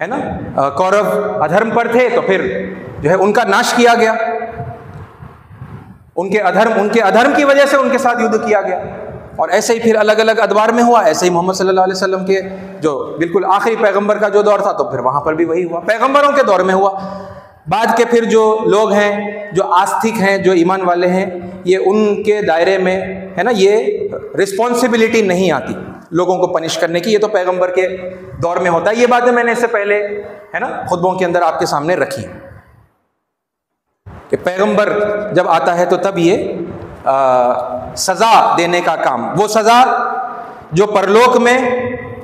है ना, कौरव अधर्म पर थे तो फिर जो है उनका नाश किया गया, उनके अधर्म की वजह से उनके साथ युद्ध किया गया। और ऐसे ही फिर अलग अलग अदवार में हुआ। ऐसे ही मोहम्मद सल्लल्लाहु अलैहि वसल्लम के जो बिल्कुल आखिरी पैगंबर का जो दौर था तो फिर वहां पर भी वही हुआ, पैगंबरों के दौर में हुआ। बाद के फिर जो लोग हैं, जो आस्तिक हैं, जो ईमान वाले हैं, ये उनके दायरे में, है ना, ये रिस्पॉन्सिबिलिटी नहीं आती लोगों को पनिश करने की। ये तो पैगंबर के दौर में होता है। ये बातें मैंने इससे पहले, है ना, खुतबों के अंदर आपके सामने रखी कि पैगंबर जब आता है तो तब ये सजा देने का काम, वो सजा जो परलोक में,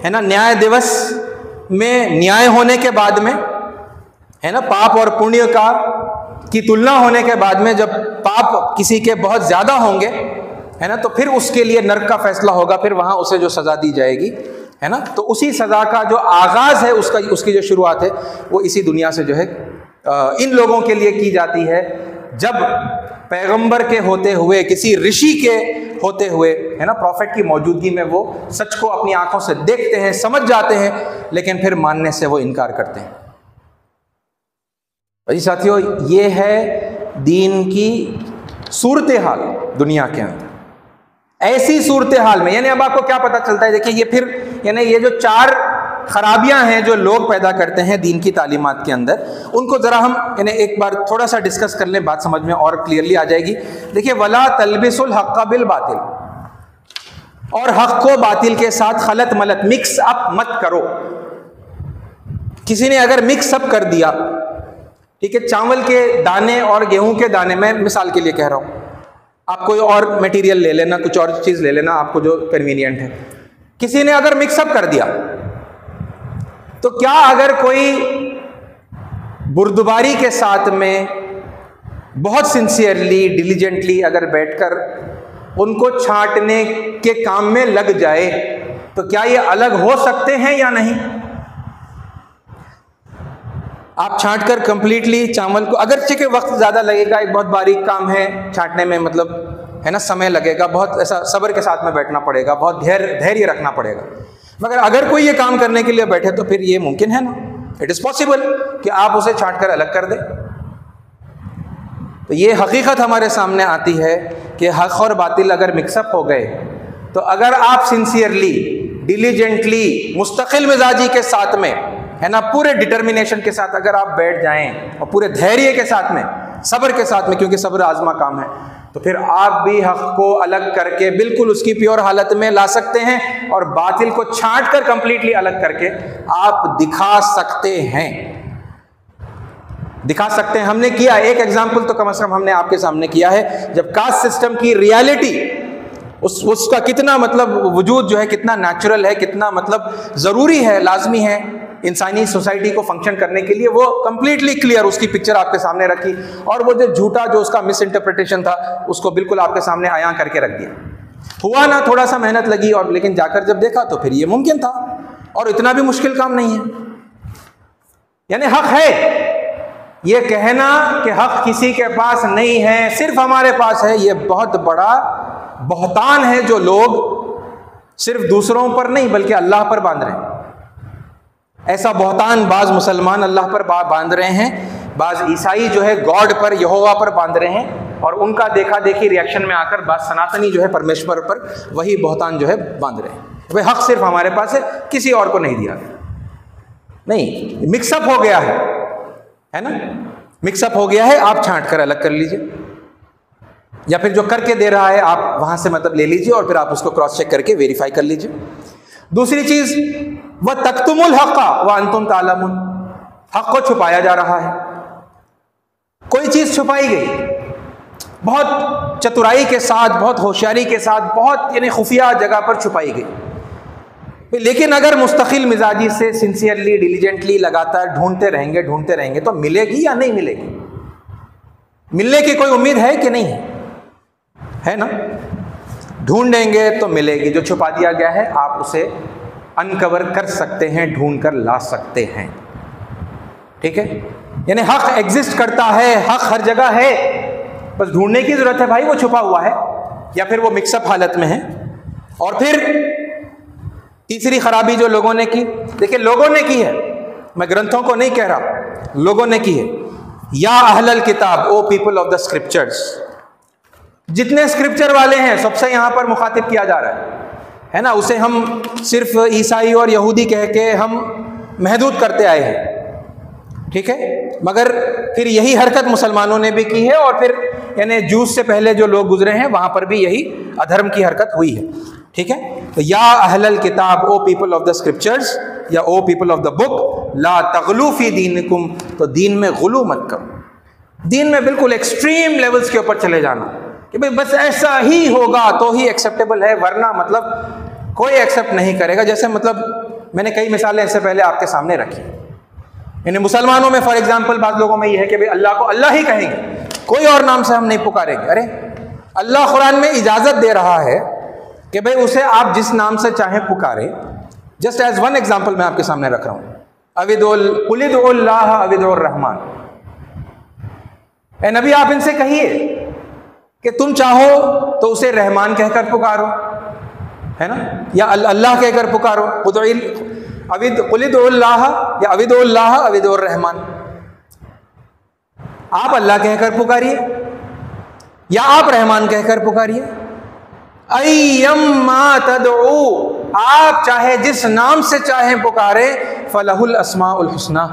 है ना, न्याय दिवस में न्याय होने के बाद में, है ना, पाप और पुण्य की तुलना होने के बाद में, जब पाप किसी के बहुत ज्यादा होंगे, है ना, तो फिर उसके लिए नर्क का फैसला होगा, फिर वहां उसे जो सजा दी जाएगी, है ना, तो उसी सजा का जो आगाज है, उसकी जो शुरुआत है वो इसी दुनिया से जो है इन लोगों के लिए की जाती है। जब पैगंबर के होते हुए, किसी ऋषि के होते हुए, है ना, प्रॉफिट की मौजूदगी में वो सच को अपनी आंखों से देखते हैं, समझ जाते हैं, लेकिन फिर मानने से वो इनकार करते हैं। भाई साथियों, ये है दीन की सूरत हाल दुनिया के अंदर। ऐसी सूरत हाल में यानी अब आपको क्या पता चलता है? देखिए, ये फिर यानी ये जो 4 खराबियां हैं जो लोग पैदा करते हैं दीन की तालीमात के अंदर, उनको जरा हम यानी एक बार थोड़ा सा डिस्कस कर लें, बात समझ में और क्लियरली आ जाएगी। देखिए, वला तलबिसुल हक़्क़ बिल बातिल, और हक को बातिल के साथ खलत मलत मिक्स अप मत करो। किसी ने अगर मिक्स अप कर दिया, ठीक है, चावल के दाने और गेहूं के दाने, मैं मिसाल के लिए कह रहा हूं, आप कोई और मटेरियल ले लेना, कुछ और चीज ले लेना, आपको जो कन्वीनियंट है। किसी ने अगर मिक्सअप कर दिया तो क्या अगर कोई बुर्दबारी के साथ में बहुत सिंसियरली, डिलीजेंटली अगर बैठकर उनको छांटने के काम में लग जाए तो क्या ये अलग हो सकते हैं या नहीं? आप छांटकर कंप्लीटली चावल को, अगरचे के वक्त ज़्यादा लगेगा, एक बहुत बारीक काम है छांटने में, मतलब है ना, समय लगेगा, बहुत ऐसा सब्र के साथ में बैठना पड़ेगा, बहुत धैर्य रखना पड़ेगा। मगर अगर कोई ये काम करने के लिए बैठे तो फिर ये मुमकिन है ना, इट इज़ पॉसिबल कि आप उसे छांटकर अलग कर दें। तो ये हकीकत हमारे सामने आती है कि हक़ और बातिल अगर मिक्सअप हो गए तो अगर आप सिंसियरली, डिलीजेंटली, मुस्तकिल मिजाजी के साथ में, है ना, पूरे डिटर्मिनेशन के साथ अगर आप बैठ जाएं और पूरे धैर्य के साथ में, सब्र के साथ में, क्योंकि सब्र आजमा काम है, तो फिर आप भी हक को अलग करके बिल्कुल उसकी प्योर हालत में ला सकते हैं और बातिल को छांट कर कंप्लीटली अलग करके आप दिखा सकते हैं। हमने किया, एक एग्जाम्पल तो कम से कम हमने आपके सामने किया है, जब कास्ट सिस्टम की रियलिटी, उसका कितना मतलब वजूद जो है कितना नेचुरल है, कितना मतलब ज़रूरी है, लाजमी है इंसानी सोसाइटी को फंक्शन करने के लिए, वो कंप्लीटली क्लियर उसकी पिक्चर आपके सामने रखी, और वो जो झूठा, जो उसका मिस इंटरप्रिटेशन था, उसको बिल्कुल आपके सामने आया करके रख दिया। हुआ ना, थोड़ा सा मेहनत लगी, और लेकिन जाकर जब देखा तो फिर ये मुमकिन था और इतना भी मुश्किल काम नहीं है। यानी हक है, ये कहना कि हक किसी के पास नहीं है, सिर्फ हमारे पास है, ये बहुत बड़ा बहतान है जो लोग सिर्फ दूसरों पर नहीं बल्कि अल्लाह पर बांध रहे हैं। ऐसा बहतान बाज मुसलमान अल्लाह पर बांध रहे हैं, बाज ईसाई जो है गॉड पर, यहोवा पर बांध रहे हैं, और उनका देखा देखी रिएक्शन में आकर बात सनातनी जो है परमेश्वर पर वही बहुतान जो है बांध रहे हैं, भाई हक सिर्फ हमारे पास है, किसी और को नहीं दिया गया। नहीं, मिक्सअप हो गया है ना, मिक्सअप हो गया है, आप छांट कर अलग कर लीजिए, या फिर जो करके दे रहा है आप वहां से मतलब ले लीजिए और फिर आप उसको क्रॉस चेक करके वेरीफाई कर लीजिए। दूसरी चीज, वह तक्तुमुल हक़्क़ा व अंतुम तालमून, हक को छुपाया जा रहा है। कोई चीज छुपाई गई बहुत चतुराई के साथ, बहुत होशियारी के साथ, बहुत यानी खुफिया जगह पर छुपाई गई, लेकिन अगर मुस्तकिल मिजाजी से सिंसियरली डिलीजेंटली लगातार ढूंढते रहेंगे तो मिलेगी या नहीं मिलेगी? मिलने की कोई उम्मीद है कि नहीं है ना? ढूंढेंगे तो मिलेगी। जो छुपा दिया गया है आप उसे अनकवर कर सकते हैं, ढूंढ कर ला सकते हैं, ठीक है। यानी हक एग्जिस्ट करता है, हक हर जगह है, बस ढूंढने की जरूरत है भाई, वो छुपा हुआ है या फिर वो मिक्सअप हालत में है। और फिर तीसरी खराबी जो लोगों ने की, देखिए लोगों ने की है, मैं ग्रंथों को नहीं कह रहा, लोगों ने की है। या अहलल किताब, ओ पीपल ऑफ द स्क्रिप्चर्स, जितने स्क्रिप्चर वाले हैं सबसे यहां पर मुखातिब किया जा रहा है ना। उसे हम सिर्फ ईसाई और यहूदी कह के हम महदूद करते आए हैं, ठीक है। मगर फिर यही हरकत मुसलमानों ने भी की है, और फिर यानी जूस से पहले जो लोग गुजरे हैं वहां पर भी यही अधर्म की हरकत हुई है, ठीक है। तो या अहलल किताब, ओ पीपल ऑफ द स्क्रिप्चर्स, या ओ पीपल ऑफ द बुक, ला तगलू फी दीनिकुम, तो दीन में गुलू मत करो। दीन में बिल्कुल एक्सट्रीम लेवल्स के ऊपर चले जाना कि भाई बस ऐसा ही होगा तो ही एक्सेप्टेबल है, वरना मतलब कोई एक्सेप्ट नहीं करेगा। जैसे मतलब मैंने कई मिसालें इससे पहले आपके सामने रखी, यानी मुसलमानों में फॉर एग्जाम्पल बाद लोगों में यह है कि भाई अल्लाह को अल्लाह ही कहेंगे, कोई और नाम से हम नहीं पुकारेंगे। अरे अल्लाह कुरान में इजाजत दे रहा है कि भाई उसे आप जिस नाम से चाहे पुकारे। जस्ट एज वन एग्जाम्पल मैं आपके सामने रख रहा हूं, अविदुल्लाह अविदुर रहमान, ए नबी आप इनसे कहिए कि तुम चाहो तो उसे रहमान कहकर पुकारो, है ना, या अल्लाह कहकर पुकारो, अविदुल्लाह या अविदुल्लाह अविदुर रहमान, आप अल्लाह कहकर पुकारिए या आप रहमान कहकर पुकारिए। अय्यम्मा तदऊ, आप चाहे जिस नाम से चाहे पुकारे, फलहुल अस्माउल हुस्ना,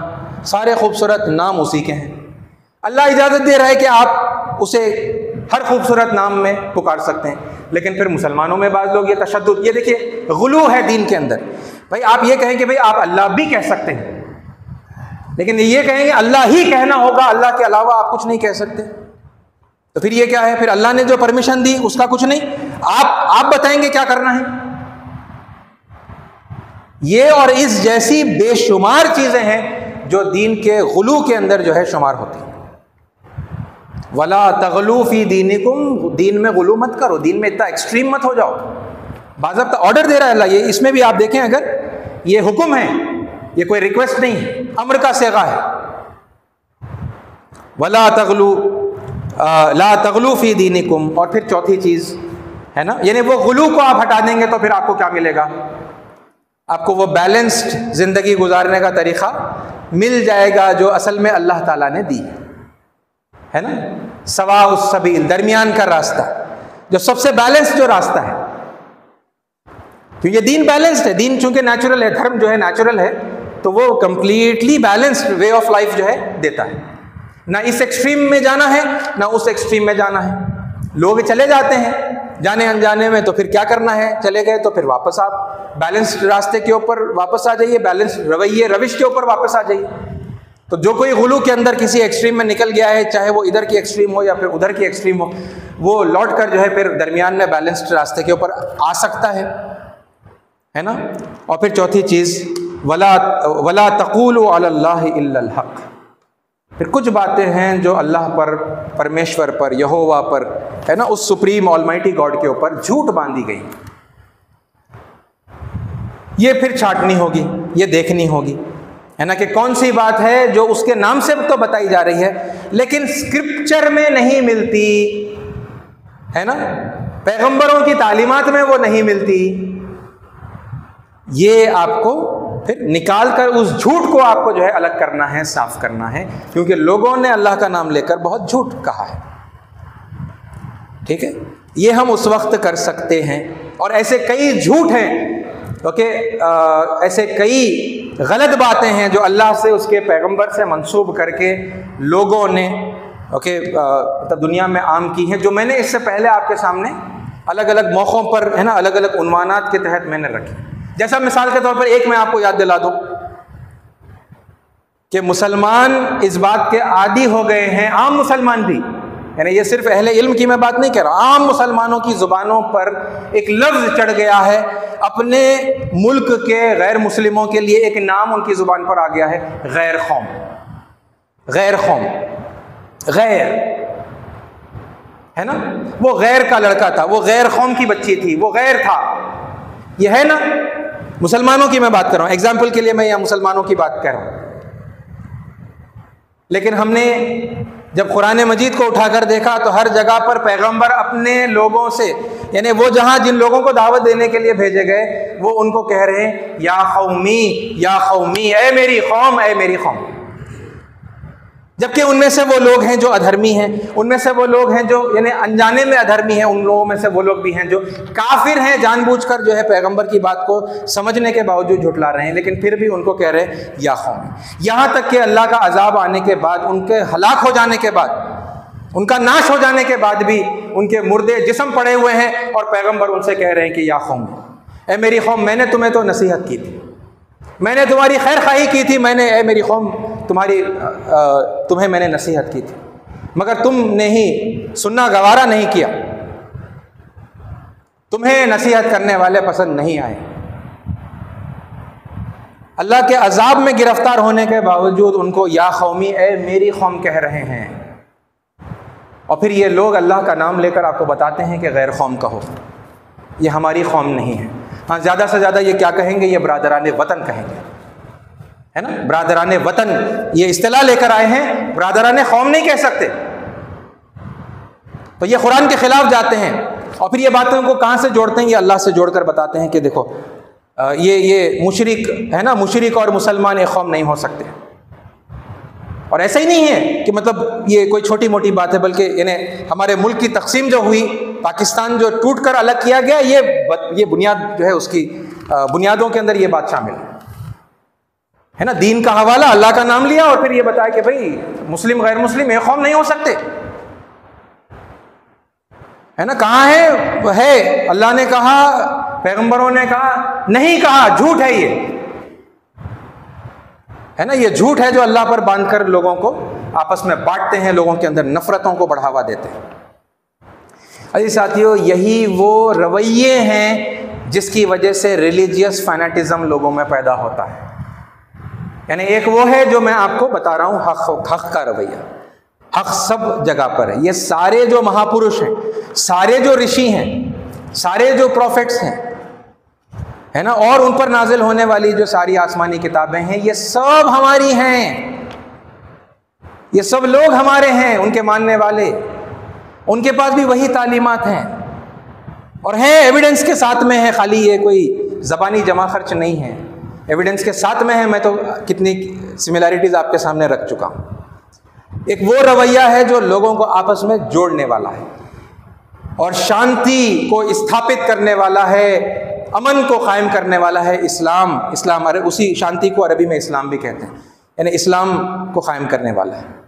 सारे खूबसूरत नाम उसी के हैं। अल्लाह इजाजत दे रहा है कि आप उसे हर खूबसूरत नाम में पुकार सकते हैं। लेकिन फिर मुसलमानों में बाज़ लोग ये तशद्दुद, ये देखिए गुलू है दीन के अंदर। भाई आप ये कहें कि भाई आप अल्लाह भी कह सकते हैं, लेकिन ये कहेंगे अल्लाह ही कहना होगा, अल्लाह के अलावा आप कुछ नहीं कह सकते। तो फिर ये क्या है? फिर अल्लाह ने जो परमिशन दी उसका कुछ नहीं, आप बताएंगे क्या करना है। ये और इस जैसी बेशुमार चीजें हैं जो दीन के गुलू के अंदर जो है शुमार होती है। वला तगलू फी दीनिकुम, दीन में गुलू मत करो, दीन में इतना एक्सट्रीम मत हो जाओ। बाज़ाब्ता ऑर्डर दे रहा है अल्लाह, ये इसमें भी आप देखें, अगर ये हुक्म है, ये कोई रिक्वेस्ट नहीं है, अम्र का सेगा है। वला तगलू ला तगलू फी दीनिकुम। और फिर चौथी चीज है ना, यानी वो गुलू को आप हटा देंगे तो फिर आपको क्या मिलेगा? आपको वो बैलेंस्ड जिंदगी गुजारने का तरीका मिल जाएगा जो असल में अल्लाह ताला ने दी है ना, सवा उस सबील, दरमियान का रास्ता, जो सबसे बैलेंस्ड जो रास्ता है। क्योंकि ये दीन बैलेंस्ड है, दीन चूंकि नेचुरल है, धर्म जो है नेचुरल है, तो वो completely balanced way of life जो है देता है। ना इस एक्सट्रीम में जाना है ना उस एक्सट्रीम में जाना है। लोग चले जाते हैं जाने अनजाने में, तो फिर क्या करना है, चले गए तो फिर वापस आप बैलेंस्ड रास्ते के ऊपर वापस आ जाइए, बैलेंस्ड रवैये रविश के ऊपर वापस आ जाइए। तो जो कोई गुलू के अंदर किसी एक्सट्रीम में निकल गया है, चाहे वो इधर की एक्सट्रीम हो या फिर उधर की एक्सट्रीम हो, वो लौट कर जो है फिर दरमियान में बैलेंस्ड रास्ते के ऊपर आ सकता है ना। और फिर चौथी चीज़, वला तक़ूलू अलल्लाहि इल्लल हक़। फिर कुछ बातें हैं जो अल्लाह पर, परमेश्वर पर, यहोवा पर, है ना, उस सुप्रीम ऑलमाइटी गॉड के ऊपर झूठ बांधी गई, ये फिर छांटनी होगी, ये देखनी होगी, है ना, कि कौन सी बात है जो उसके नाम से तो बताई जा रही है लेकिन स्क्रिप्चर में नहीं मिलती, है ना, पैगंबरों की तालीमात में वो नहीं मिलती। ये आपको फिर निकाल कर उस झूठ को आपको जो है अलग करना है, साफ करना है, क्योंकि लोगों ने अल्लाह का नाम लेकर बहुत झूठ कहा है ठीक है, ये हम उस वक्त कर सकते हैं। और ऐसे कई झूठ हैं, ओके, ऐसे कई गलत बातें हैं जो अल्लाह से, उसके पैगंबर से मंसूब करके लोगों ने ओके मतलब दुनिया में आम की हैं, जो मैंने इससे पहले आपके सामने अलग अलग मौक़ों पर, है ना, अलग अलग उन्वानात के तहत मैंने रखी। जैसा मिसाल के तौर पर एक मैं आपको याद दिला दूं कि मुसलमान इस बात के आदी हो गए हैं, आम मुसलमान भी, यानी ये सिर्फ अहले इल्म की मैं बात नहीं कह रहा, आम मुसलमानों की ज़ुबानों पर एक लफ्ज़ चढ़ गया है, अपने मुल्क के गैर मुस्लिमों के लिए एक नाम उनकी ज़ुबान पर आ गया है, गैर कौम। गैर कौम, गैर, है ना, वो गैर का लड़का था, वो गैर कौम की बच्ची थी, वो गैर था, ये है ना। मुसलमानों की मैं बात कर रहा हूँ, एग्जाम्पल के लिए मैं यहाँ मुसलमानों की बात कर रहा हूँ। लेकिन हमने जब कुरान मजीद को उठाकर देखा तो हर जगह पर पैगंबर अपने लोगों से, यानी वो जहाँ जिन लोगों को दावत देने के लिए भेजे गए, वो उनको कह रहे हैं या कौमी, या कौमी, ए मेरी कौम, ए मेरी कौम। जबकि उनमें से वो लोग हैं जो अधर्मी हैं, उनमें से वो लोग हैं जो यानी अनजाने में अधर्मी हैं, उन लोगों में से वो लोग भी हैं जो काफिर हैं, जानबूझकर जो है पैगंबर की बात को समझने के बावजूद झुठला रहे हैं, लेकिन फिर भी उनको कह रहे हैं या कौम। यहाँ तक कि अल्लाह का अजाब आने के बाद, उनके हलाक हो जाने के बाद, उनका नाश हो जाने के बाद भी उनके मुर्दे जिस्म पड़े हुए हैं और पैगंबर उनसे कह रहे हैं कि या कौम, ए मेरी कौम, मैंने तुम्हें तो नसीहत की थी, मैंने तुम्हारी खैर खाही की थी, मैंने, ए मेरी कौम, तुम्हें मैंने नसीहत की थी, मगर तुमने ही सुनना गवारा नहीं किया, तुम्हें नसीहत करने वाले पसंद नहीं आए। अल्लाह के अजाब में गिरफ्तार होने के बावजूद उनको या कौमी, ए मेरी कौम कह रहे हैं। और फिर ये लोग अल्लाह का नाम लेकर आपको बताते हैं कि गैर कौम कहो, ये हमारी कौम नहीं है। हाँ, ज़्यादा से ज़्यादा ये क्या कहेंगे, ये बरादरान वतन कहेंगे, है ना, बरादरान वतन, ये इस्तिलाह लेकर आए हैं, बरादरान कौम नहीं कह सकते। तो ये कुरान के खिलाफ जाते हैं और फिर ये बातों को कहाँ से जोड़ते हैं, ये अल्लाह से जोड़कर बताते हैं कि देखो ये मुशरिक है ना, मुशरिक और मुसलमान एक कौम नहीं हो सकते। और ऐसा ही नहीं है कि मतलब ये कोई छोटी मोटी बात है, बल्कि यानी हमारे मुल्क की तकसीम जो हुई, पाकिस्तान जो टूट कर अलग किया गया, ये बुनियाद जो है उसकी बुनियादों के अंदर ये बात शामिल है ना। दीन का हवाला, अल्लाह का नाम लिया और फिर ये बताया कि भाई मुस्लिम गैर मुस्लिम एक कौम नहीं हो सकते, है ना। कहाँ है अल्लाह ने कहा, पैगंबरों ने कहा, नहीं कहा, झूठ है ये, है ना, ये झूठ है जो अल्लाह पर बांधकर लोगों को आपस में बांटते हैं, लोगों के अंदर नफरतों को बढ़ावा देते हैं। अजी साथियों, यही वो रवैये हैं जिसकी वजह से रिलीजियस फैनेटिज्म लोगों में पैदा होता है। यानी एक वो है जो मैं आपको बता रहा हूँ, हक का रवैया, हक सब जगह पर है। ये सारे जो महापुरुष हैं, सारे जो ऋषि हैं, सारे जो प्रॉफिट्स हैं, है ना, और उन पर नाजिल होने वाली जो सारी आसमानी किताबें हैं, ये सब हमारी हैं, ये सब लोग हमारे हैं, उनके मानने वाले, उनके पास भी वही तालीमात हैं और हैं, एविडेंस के साथ में है, खाली ये कोई ज़बानी जमा खर्च नहीं है, एविडेंस के साथ में है। मैं तो कितनी सिमिलैरिटीज़ आपके सामने रख चुका हूँ। एक वो रवैया है जो लोगों को आपस में जोड़ने वाला है और शांति को स्थापित करने वाला है, अमन को कायम करने वाला है। इस्लाम, अरे उसी शांति को अरबी में इस्लाम भी कहते हैं, यानी इस्लाम को कायम करने वाला है।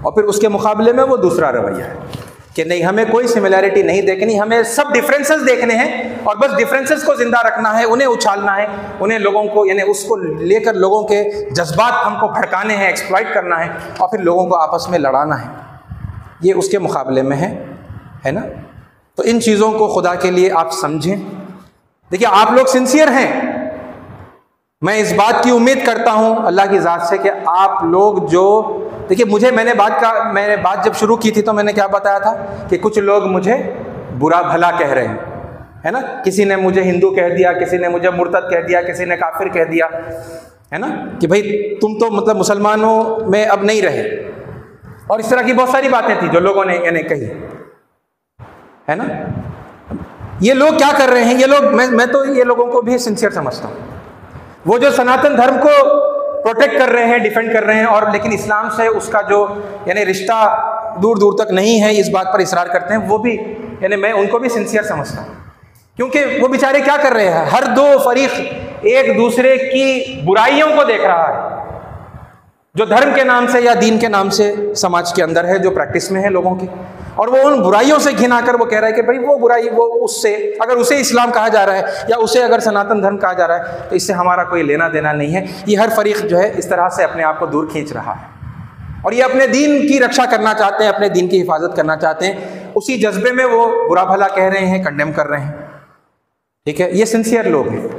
और फिर उसके मुकाबले में वो दूसरा रवैया है कि नहीं, हमें कोई सिमिलैरिटी नहीं देखनी, हमें सब डिफरेंसेस देखने हैं और बस डिफरेंसेस को जिंदा रखना है, उन्हें उछालना है, उन्हें लोगों को, यानी उसको लेकर लोगों के जज्बात हमको भड़काने हैं, एक्सप्लॉइट करना है और फिर लोगों को आपस में लड़ाना है। ये उसके मुकाबले में है ना। तो इन चीज़ों को खुदा के लिए आप समझें। देखिए, आप लोग सिंसियर हैं, मैं इस बात की उम्मीद करता हूं अल्लाह की ज़ात से कि आप लोग जो, देखिए मैंने बात जब शुरू की थी तो मैंने क्या बताया था कि कुछ लोग मुझे बुरा भला कह रहे हैं, है ना। किसी ने मुझे हिंदू कह दिया, किसी ने मुझे मुर्तद कह दिया, किसी ने काफिर कह दिया, है ना, कि भाई तुम तो मतलब मुसलमानों में अब नहीं रहे, और इस तरह की बहुत सारी बातें थी जो लोगों ने यानी कही, है ना। ये लोग क्या कर रहे हैं, ये लोग, मैं तो ये लोगों को भी सिंसियर समझता हूँ, वो जो सनातन धर्म को प्रोटेक्ट कर रहे हैं, डिफेंड कर रहे हैं, और लेकिन इस्लाम से उसका जो यानी रिश्ता दूर दूर तक नहीं है, इस बात पर इसरार करते हैं, वो भी यानी मैं उनको भी सिंसियर समझता हूँ, क्योंकि वो बेचारे क्या कर रहे हैं, हर दो फरीक एक दूसरे की बुराइयों को देख रहा है, जो धर्म के नाम से या दीन के नाम से समाज के अंदर है, जो प्रैक्टिस में है लोगों की, और वो उन बुराइयों से घिना कर वो कह रहा है कि भाई वो बुराई, वो उससे, अगर उसे इस्लाम कहा जा रहा है या उसे अगर सनातन धर्म कहा जा रहा है तो इससे हमारा कोई लेना देना नहीं है। ये हर फरीक जो है इस तरह से अपने आप को दूर खींच रहा है और ये अपने दीन की रक्षा करना चाहते हैं, अपने दीन की हिफाजत करना चाहते हैं, उसी जज्बे में वो बुरा भला कह रहे हैं, कंडेम कर रहे हैं। ठीक है, ये सिंसियर लोग हैं,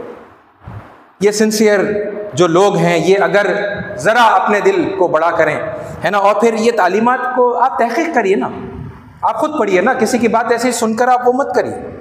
ये सिंसियर जो लोग हैं, ये अगर ज़रा अपने दिल को बड़ा करें, है ना, और फिर ये तालीमात को आप तहक़ीक़ करिए ना, आप खुद पढ़िए ना, किसी की बात ऐसे ही सुनकर आप वो मत करिए।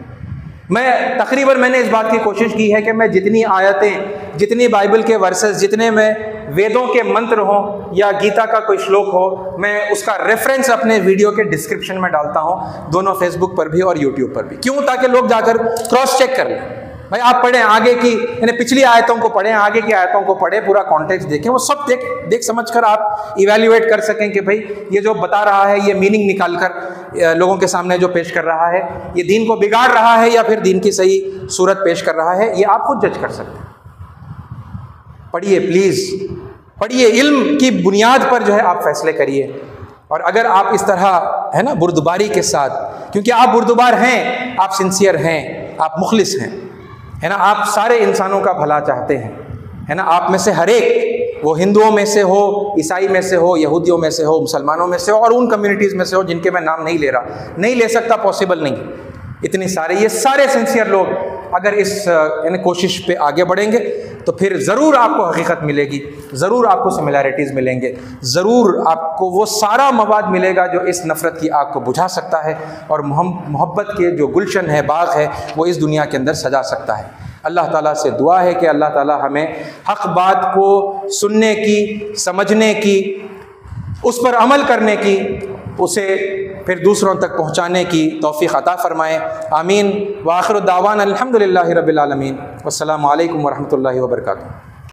मैंने इस बात की कोशिश की है कि मैं जितनी आयतें, जितनी बाइबल के वर्सेस, जितने में वेदों के मंत्र हों या गीता का कोई श्लोक हो, मैं उसका रेफरेंस अपने वीडियो के डिस्क्रिप्शन में डालता हूं, दोनों फेसबुक पर भी और यूट्यूब पर भी। क्यों? ताकि लोग जाकर क्रॉस चेक कर लें। भाई आप पढ़ें आगे की, यानी पिछली आयतों को पढ़ें, आगे की आयतों को पढ़ें, पूरा कॉन्टेक्स्ट देखें, वो सब देख समझ कर आप इवेल्युएट कर सकें कि भाई ये जो बता रहा है, ये मीनिंग निकाल कर लोगों के सामने जो पेश कर रहा है, ये दीन को बिगाड़ रहा है या फिर दीन की सही सूरत पेश कर रहा है, ये आप खुद जज कर सकते हैं। पढ़िए, प्लीज़ पढ़िए, इल्म की बुनियाद पर जो है आप फैसले करिए। और अगर आप इस तरह, है ना, बुर्दबारी के साथ, क्योंकि आप बुर्दबार हैं, आप सिंसियर हैं, आप मुखलिस हैं, है ना, आप सारे इंसानों का भला चाहते हैं, है ना, आप में से हर एक, वो हिंदुओं में से हो, ईसाई में से हो, यहूदियों में से हो, मुसलमानों में से हो, और उन कम्युनिटीज़ में से हो जिनके मैं नाम नहीं ले रहा, नहीं ले सकता, पॉसिबल नहीं, इतनी सारे, ये सारे सिंसियर लोग अगर इस यानी कोशिश पे आगे बढ़ेंगे तो फिर ज़रूर आपको हकीकत मिलेगी, ज़रूर आपको सिमिलैरिटीज़ मिलेंगे, ज़रूर आपको वो सारा मवाद मिलेगा जो इस नफ़रत की आग को बुझा सकता है और मोहब्बत के जो गुलशन है, बाग है, वो इस दुनिया के अंदर सजा सकता है। अल्लाह ताला से दुआ है कि अल्लाह ताला हमें हक़ बात को सुनने की, समझने की, उस पर अमल करने की, उसे फिर दूसरों तक पहुँचाने की तौफ़ीक़ अता फ़रमाए। आमीन। व आख़िरु दावाना अल्हम्दुलिल्लाहि रब्बिल आलमीन। वस्सलामु अलैकुम व रहमतुल्लाहि व बरकातुहू।